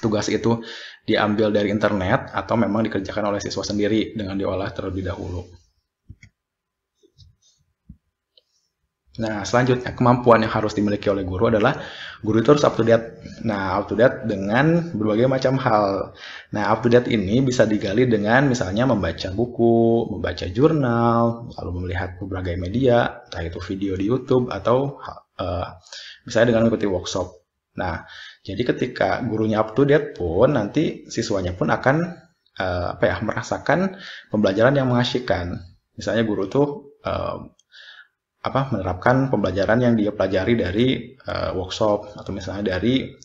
tugas itu diambil dari internet atau memang dikerjakan oleh siswa sendiri dengan diolah terlebih dahulu. Nah, selanjutnya kemampuan yang harus dimiliki oleh guru adalah guru itu harus up to date. Nah, up to date dengan berbagai macam hal. Nah, up to date ini bisa digali dengan misalnya membaca buku, membaca jurnal, lalu melihat berbagai media, entah itu video di YouTube atau misalnya dengan mengikuti workshop. Nah, jadi ketika gurunya up to date pun nanti siswanya pun akan merasakan pembelajaran yang mengasyikkan. Misalnya guru tuh menerapkan pembelajaran yang dia pelajari dari workshop, atau misalnya dari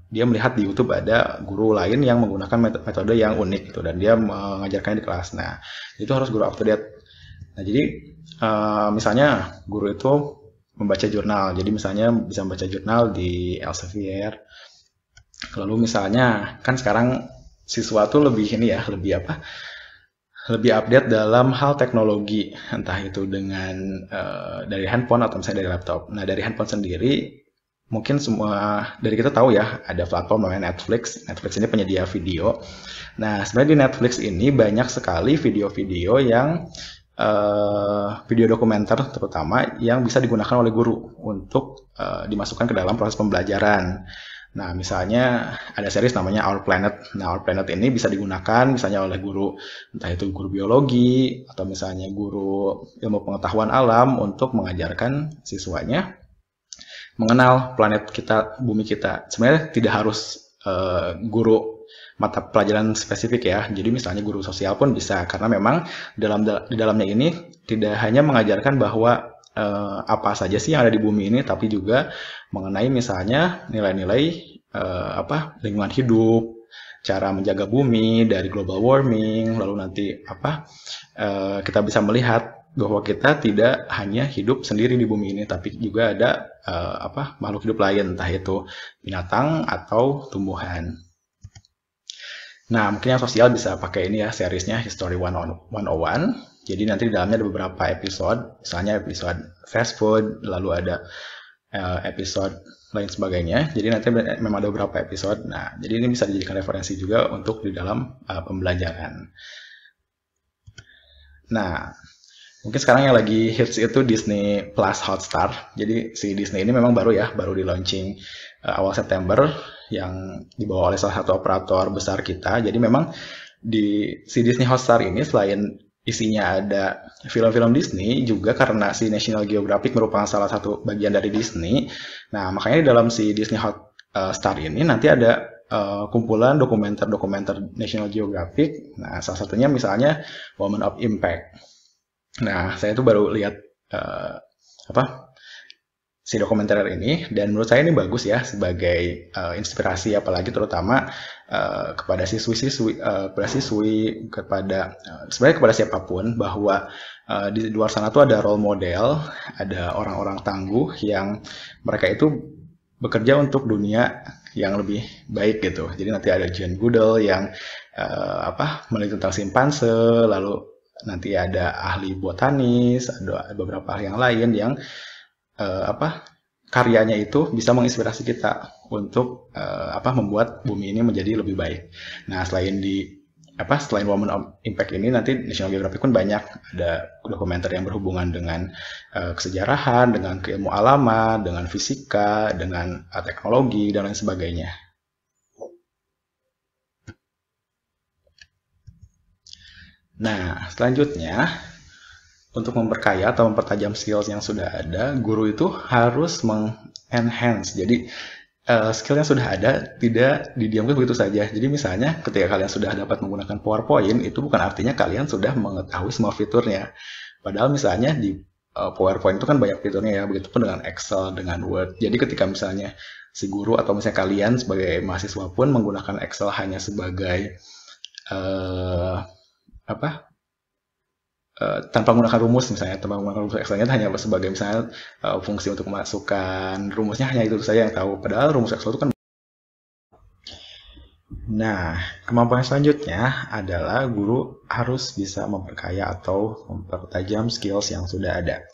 dia melihat di YouTube ada guru lain yang menggunakan metode yang unik gitu, dan dia mengajarkannya di kelas. Nah, itu harus guru up to date. Nah, jadi misalnya guru itu membaca jurnal, jadi misalnya bisa membaca jurnal di Elsevier. Lalu misalnya kan sekarang siswa tuh lebih lebih update dalam hal teknologi, entah itu dengan dari handphone atau misalnya dari laptop. Nah, dari handphone sendiri, mungkin semua dari kita tahu ya, ada platform namanya Netflix. Netflix ini penyedia video. Nah, sebenarnya di Netflix ini banyak sekali video-video yang video dokumenter terutama yang bisa digunakan oleh guru untuk dimasukkan ke dalam proses pembelajaran. Nah, misalnya ada series namanya Our Planet. Nah, Our Planet ini bisa digunakan misalnya oleh guru, entah itu guru biologi, atau misalnya guru ilmu pengetahuan alam, untuk mengajarkan siswanya mengenal planet kita, bumi kita. Sebenarnya tidak harus guru mata pelajaran spesifik ya. Jadi misalnya guru sosial pun bisa, karena memang di dalamnya ini tidak hanya mengajarkan bahwa apa saja sih yang ada di bumi ini, tapi juga mengenai misalnya nilai-nilai lingkungan hidup, cara menjaga bumi dari global warming, lalu nanti kita bisa melihat bahwa kita tidak hanya hidup sendiri di bumi ini, tapi juga ada makhluk hidup lain, entah itu binatang atau tumbuhan. Nah, mungkin yang sosial bisa pakai ini ya, seriesnya History 101. Jadi nanti di dalamnya ada beberapa episode, misalnya episode fast food, lalu ada episode lain sebagainya. Jadi nanti memang ada beberapa episode. Nah, jadi ini bisa dijadikan referensi juga untuk di dalam pembelajaran. Nah, mungkin sekarang yang lagi hits itu Disney Plus Hotstar. Jadi si Disney ini memang baru di launching awal September, yang dibawa oleh salah satu operator besar kita. Jadi memang di si Disney Hotstar ini selain isinya ada film-film Disney, juga karena si National Geographic merupakan salah satu bagian dari Disney. Nah, makanya di dalam si Disney Hotstar ini nanti ada kumpulan dokumenter-dokumenter National Geographic. Nah, salah satunya misalnya Women of Impact. Nah, saya tuh baru lihat si dokumenter ini, dan menurut saya ini bagus ya sebagai inspirasi, apalagi terutama kepada siswi-siswi, sebenarnya kepada siapapun, bahwa di luar sana tuh ada role model, ada orang-orang tangguh yang mereka itu bekerja untuk dunia yang lebih baik gitu. Jadi nanti ada Jane Goodall yang meneliti tentang simpanse, lalu nanti ada ahli botanis, ada beberapa ahli yang lain yang karyanya itu bisa menginspirasi kita untuk membuat bumi ini menjadi lebih baik. Nah, selain Women of Impact ini, nanti National Geographic pun banyak ada dokumenter yang berhubungan dengan kesejarahan, dengan keilmu alaman, dengan fisika, dengan teknologi dan lain sebagainya. Nah, selanjutnya, untuk memperkaya atau mempertajam skills yang sudah ada, guru itu harus mengenhance. Jadi skill yang sudah ada tidak didiamkan begitu saja. Jadi misalnya ketika kalian sudah dapat menggunakan PowerPoint, itu bukan artinya kalian sudah mengetahui semua fiturnya. Padahal misalnya di PowerPoint itu kan banyak fiturnya ya, begitupun dengan Excel, dengan Word. Jadi ketika misalnya si guru atau misalnya kalian sebagai mahasiswa pun menggunakan Excel hanya sebagai tanpa menggunakan rumus, misalnya tanpa menggunakan rumus Excel-nya hanya sebagai misalnya fungsi untuk memasukkan rumusnya, hanya itu saja yang tahu, padahal rumus Excel itu kan. Nah, kemampuan selanjutnya adalah guru harus bisa memperkaya atau mempertajam skills yang sudah ada.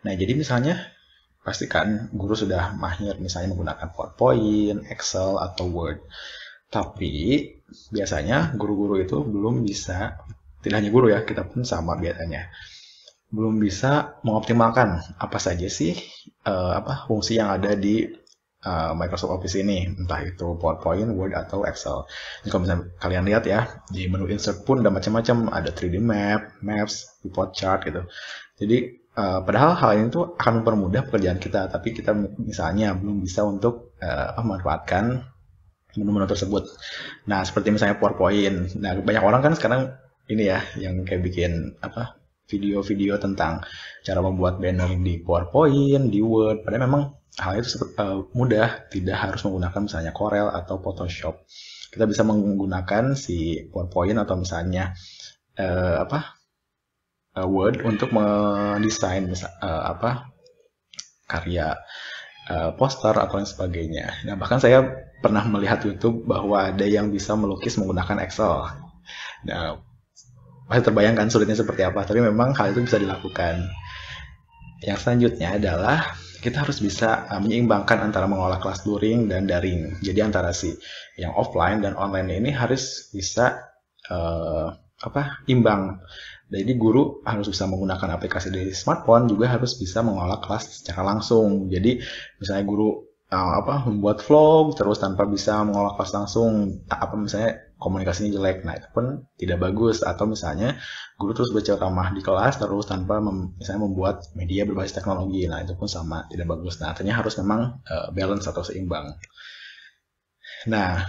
Nah, jadi misalnya pastikan guru sudah mahir misalnya menggunakan PowerPoint, Excel, atau Word. Tapi biasanya guru-guru itu belum bisa, tidak hanya guru ya, kita pun sama biasanya, belum bisa mengoptimalkan apa saja sih fungsi yang ada di Microsoft Office ini, entah itu PowerPoint, Word, atau Excel. Jadi kalau misalnya kalian lihat ya, di menu insert pun ada macam-macam, ada 3D map, maps, report chart gitu. Jadi padahal hal ini tuh akan mempermudah pekerjaan kita, tapi kita misalnya belum bisa untuk memanfaatkan menu-menu tersebut. Nah, seperti misalnya PowerPoint. Nah, banyak orang kan sekarang ini ya, yang kayak bikin video-video tentang cara membuat banner di PowerPoint, di Word. Padahal memang hal itu mudah, tidak harus menggunakan misalnya Corel atau Photoshop. Kita bisa menggunakan si PowerPoint atau misalnya Word untuk mendesain karya poster atau lain sebagainya. Nah, bahkan saya pernah melihat YouTube bahwa ada yang bisa melukis menggunakan Excel. Nah, masih terbayangkan sulitnya seperti apa, tapi memang hal itu bisa dilakukan. Yang selanjutnya adalah kita harus bisa menyeimbangkan antara mengolah kelas luring dan daring. Jadi antara yang offline dan online ini harus bisa imbang. Jadi guru harus bisa menggunakan aplikasi dari smartphone, juga harus bisa mengolah kelas secara langsung. Jadi misalnya guru membuat vlog terus tanpa bisa mengolah kelas langsung, misalnya komunikasinya jelek, nah itu pun tidak bagus. Atau misalnya guru terus berceramah di kelas terus tanpa misalnya membuat media berbasis teknologi, nah itu pun sama, tidak bagus. Nah, artinya harus memang balance atau seimbang. Nah,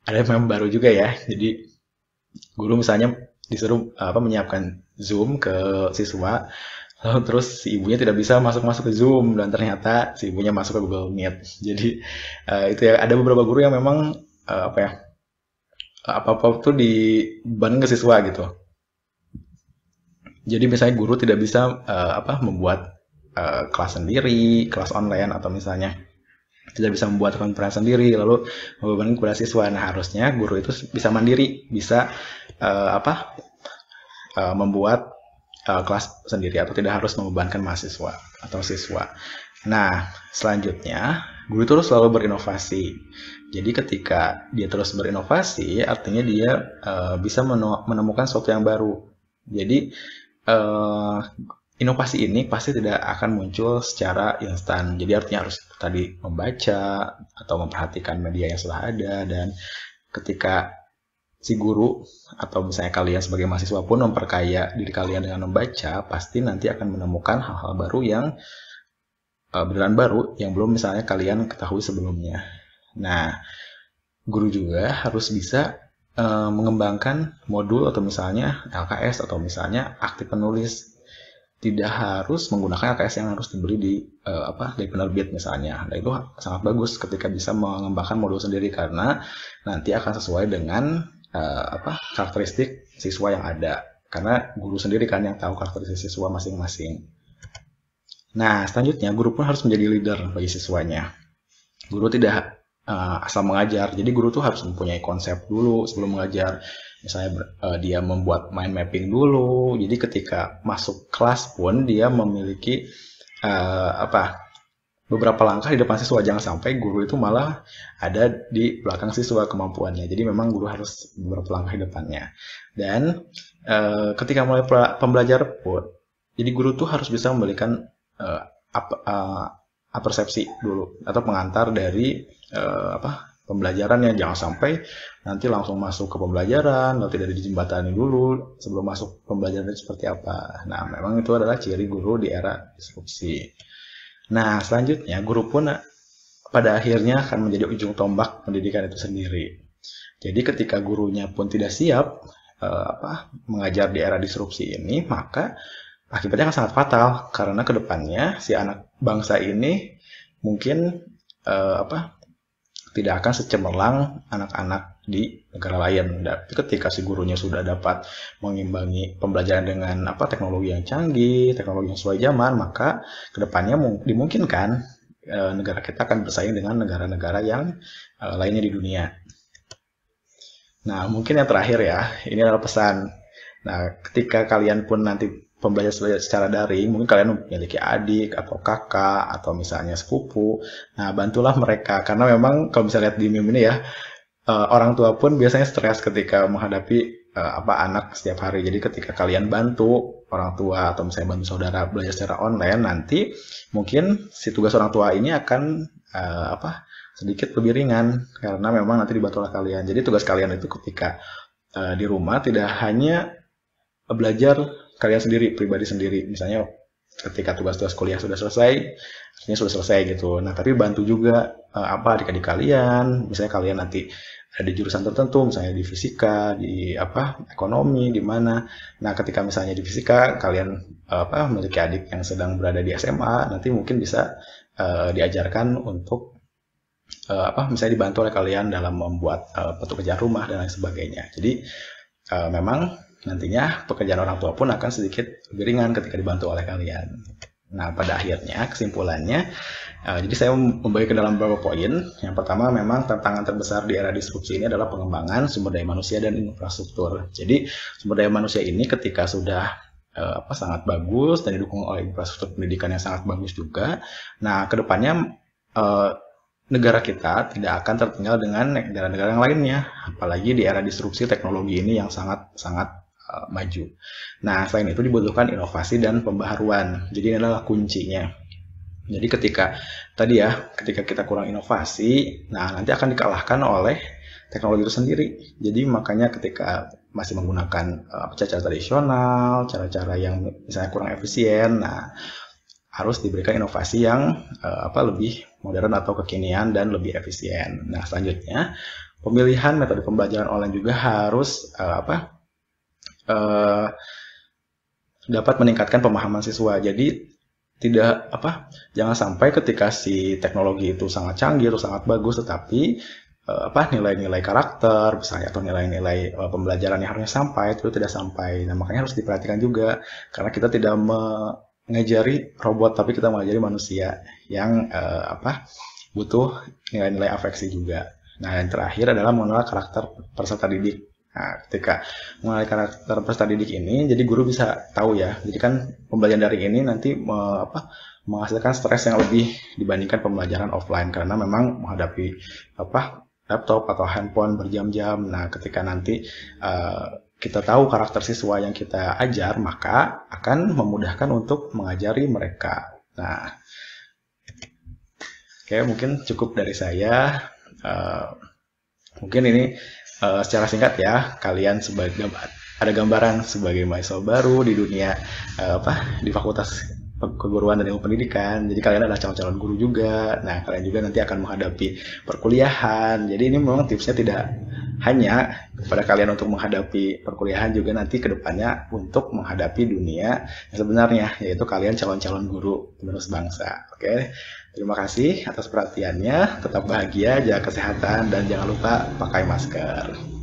ada yang memang baru juga ya, jadi guru misalnya disuruh menyiapkan Zoom ke siswa, Lalu terus si ibunya tidak bisa masuk ke Zoom dan ternyata si ibunya masuk ke Google Meet. Jadi itu ya, ada beberapa guru yang memang apa ya, apa-apa tuh dibeban ke siswa gitu. Jadi misalnya guru tidak bisa membuat kelas sendiri, kelas online, atau misalnya tidak bisa membuat konferensi sendiri lalu membebankan kepada siswa. Nah, harusnya guru itu bisa mandiri, bisa membuat kelas sendiri atau tidak harus membebankan mahasiswa atau siswa. Nah, selanjutnya guru itu terus selalu berinovasi. Jadi ketika dia terus berinovasi, artinya dia bisa menemukan sesuatu yang baru. Jadi inovasi ini pasti tidak akan muncul secara instan. Jadi artinya harus tadi membaca atau memperhatikan media yang sudah ada, dan ketika si guru atau misalnya kalian sebagai mahasiswa pun memperkaya diri kalian dengan membaca, pasti nanti akan menemukan hal-hal baru yang beneran baru yang belum misalnya kalian ketahui sebelumnya. Nah, guru juga harus bisa mengembangkan modul atau misalnya LKS atau misalnya aktif penulis. Tidak harus menggunakan LKS yang harus dibeli dari penerbit misalnya. Nah, itu sangat bagus ketika bisa mengembangkan modul sendiri karena nanti akan sesuai dengan karakteristik siswa yang ada. Karena guru sendiri kan yang tahu karakteristik siswa masing-masing. Nah, selanjutnya guru pun harus menjadi leader bagi siswanya. Guru tidak asal mengajar. Jadi guru tuh harus mempunyai konsep dulu sebelum mengajar. Misalnya dia membuat mind mapping dulu. Jadi ketika masuk kelas pun dia memiliki beberapa langkah di depan siswa. Jangan sampai guru itu malah ada di belakang siswa kemampuannya. Jadi memang guru harus beberapa langkah di depannya. Dan ketika mulai pembelajaran pun, jadi guru tuh harus bisa memberikan persepsi dulu atau pengantar dari pembelajarannya. Jangan sampai nanti langsung masuk ke pembelajaran lalu tidak dijembatani dulu sebelum masuk pembelajaran itu seperti apa. Nah, memang itu adalah ciri guru di era disrupsi. Nah, selanjutnya guru pun pada akhirnya akan menjadi ujung tombak pendidikan itu sendiri. Jadi ketika gurunya pun tidak siap mengajar di era disrupsi ini, maka akibatnya akan sangat fatal karena kedepannya si anak bangsa ini mungkin tidak akan secemerlang anak-anak di negara lain. Tapi ketika si gurunya sudah dapat mengimbangi pembelajaran dengan teknologi yang canggih, teknologi yang sesuai zaman, maka kedepannya dimungkinkan negara kita akan bersaing dengan negara-negara yang lainnya di dunia. Nah, mungkin yang terakhir ya, ini adalah pesan. Nah, ketika kalian pun nanti pembelajaran secara daring, mungkin kalian memiliki adik atau kakak atau misalnya sepupu. Nah, bantulah mereka karena memang kalau misalnya lihat di meme ini ya, orang tua pun biasanya stres ketika menghadapi anak setiap hari. Jadi ketika kalian bantu orang tua atau misalnya bantu saudara belajar secara online, nanti mungkin si tugas orang tua ini akan sedikit lebih ringan karena memang nanti dibantu oleh kalian. Jadi tugas kalian itu ketika di rumah tidak hanya belajar kalian sendiri, pribadi sendiri. Misalnya ketika tugas-tugas kuliah sudah selesai, artinya sudah selesai gitu. Nah, tapi bantu juga adik-adik kalian. Misalnya kalian nanti ada di jurusan tertentu, misalnya di fisika, di ekonomi, di mana. Nah, ketika misalnya di fisika kalian memiliki adik yang sedang berada di SMA, nanti mungkin bisa diajarkan untuk misalnya dibantu oleh kalian dalam membuat pekerjaan rumah dan lain sebagainya. Jadi memang nantinya pekerjaan orang tua pun akan sedikit lebih ringan ketika dibantu oleh kalian. Nah, pada akhirnya kesimpulannya, jadi saya membagi ke dalam beberapa poin. Yang pertama, memang tantangan terbesar di era disrupsi ini adalah pengembangan sumber daya manusia dan infrastruktur. Jadi sumber daya manusia ini ketika sudah sangat bagus dan didukung oleh infrastruktur pendidikan yang sangat bagus juga. Nah, kedepannya negara kita tidak akan tertinggal dengan negara-negara yang lainnya, apalagi di era disrupsi teknologi ini yang sangat maju. Nah, selain itu dibutuhkan inovasi dan pembaharuan. Jadi ini adalah kuncinya. Jadi ketika kita kurang inovasi, nah nanti akan dikalahkan oleh teknologi itu sendiri. Jadi makanya ketika masih menggunakan cara tradisional, cara-cara yang misalnya kurang efisien, nah harus diberikan inovasi yang lebih modern atau kekinian dan lebih efisien. Nah, selanjutnya pemilihan metode pembelajaran online juga harus dapat meningkatkan pemahaman siswa. Jadi jangan sampai ketika si teknologi itu sangat canggih atau sangat bagus, tetapi nilai-nilai karakter misalnya atau nilai-nilai pembelajaran yang harusnya sampai itu tidak sampai. Nah, makanya harus diperhatikan juga karena kita tidak mengajari robot, tapi kita mengajari manusia yang butuh nilai-nilai afeksi juga. Nah, yang terakhir adalah mengenal karakter peserta didik. Nah, ketika mengenal karakter peserta didik ini, jadi guru bisa tahu ya. Jadi kan pembelajaran daring ini nanti menghasilkan stres yang lebih dibandingkan pembelajaran offline karena memang menghadapi laptop atau handphone berjam-jam. Nah, ketika nanti kita tahu karakter siswa yang kita ajar, maka akan memudahkan untuk mengajari mereka. Nah, oke, mungkin cukup dari saya. Mungkin ini secara singkat ya, kalian ada gambaran sebagai mahasiswa baru di dunia di Fakultas Keguruan dan Ilmu Pendidikan. Jadi kalian adalah calon-calon guru juga. Nah, kalian juga nanti akan menghadapi perkuliahan. Jadi ini memang tipsnya tidak hanya kepada kalian untuk menghadapi perkuliahan, juga nanti ke depannya untuk menghadapi dunia yang sebenarnya, yaitu kalian calon-calon guru penerus bangsa. Oke. Terima kasih atas perhatiannya. Tetap bahagia, jaga kesehatan, dan jangan lupa pakai masker.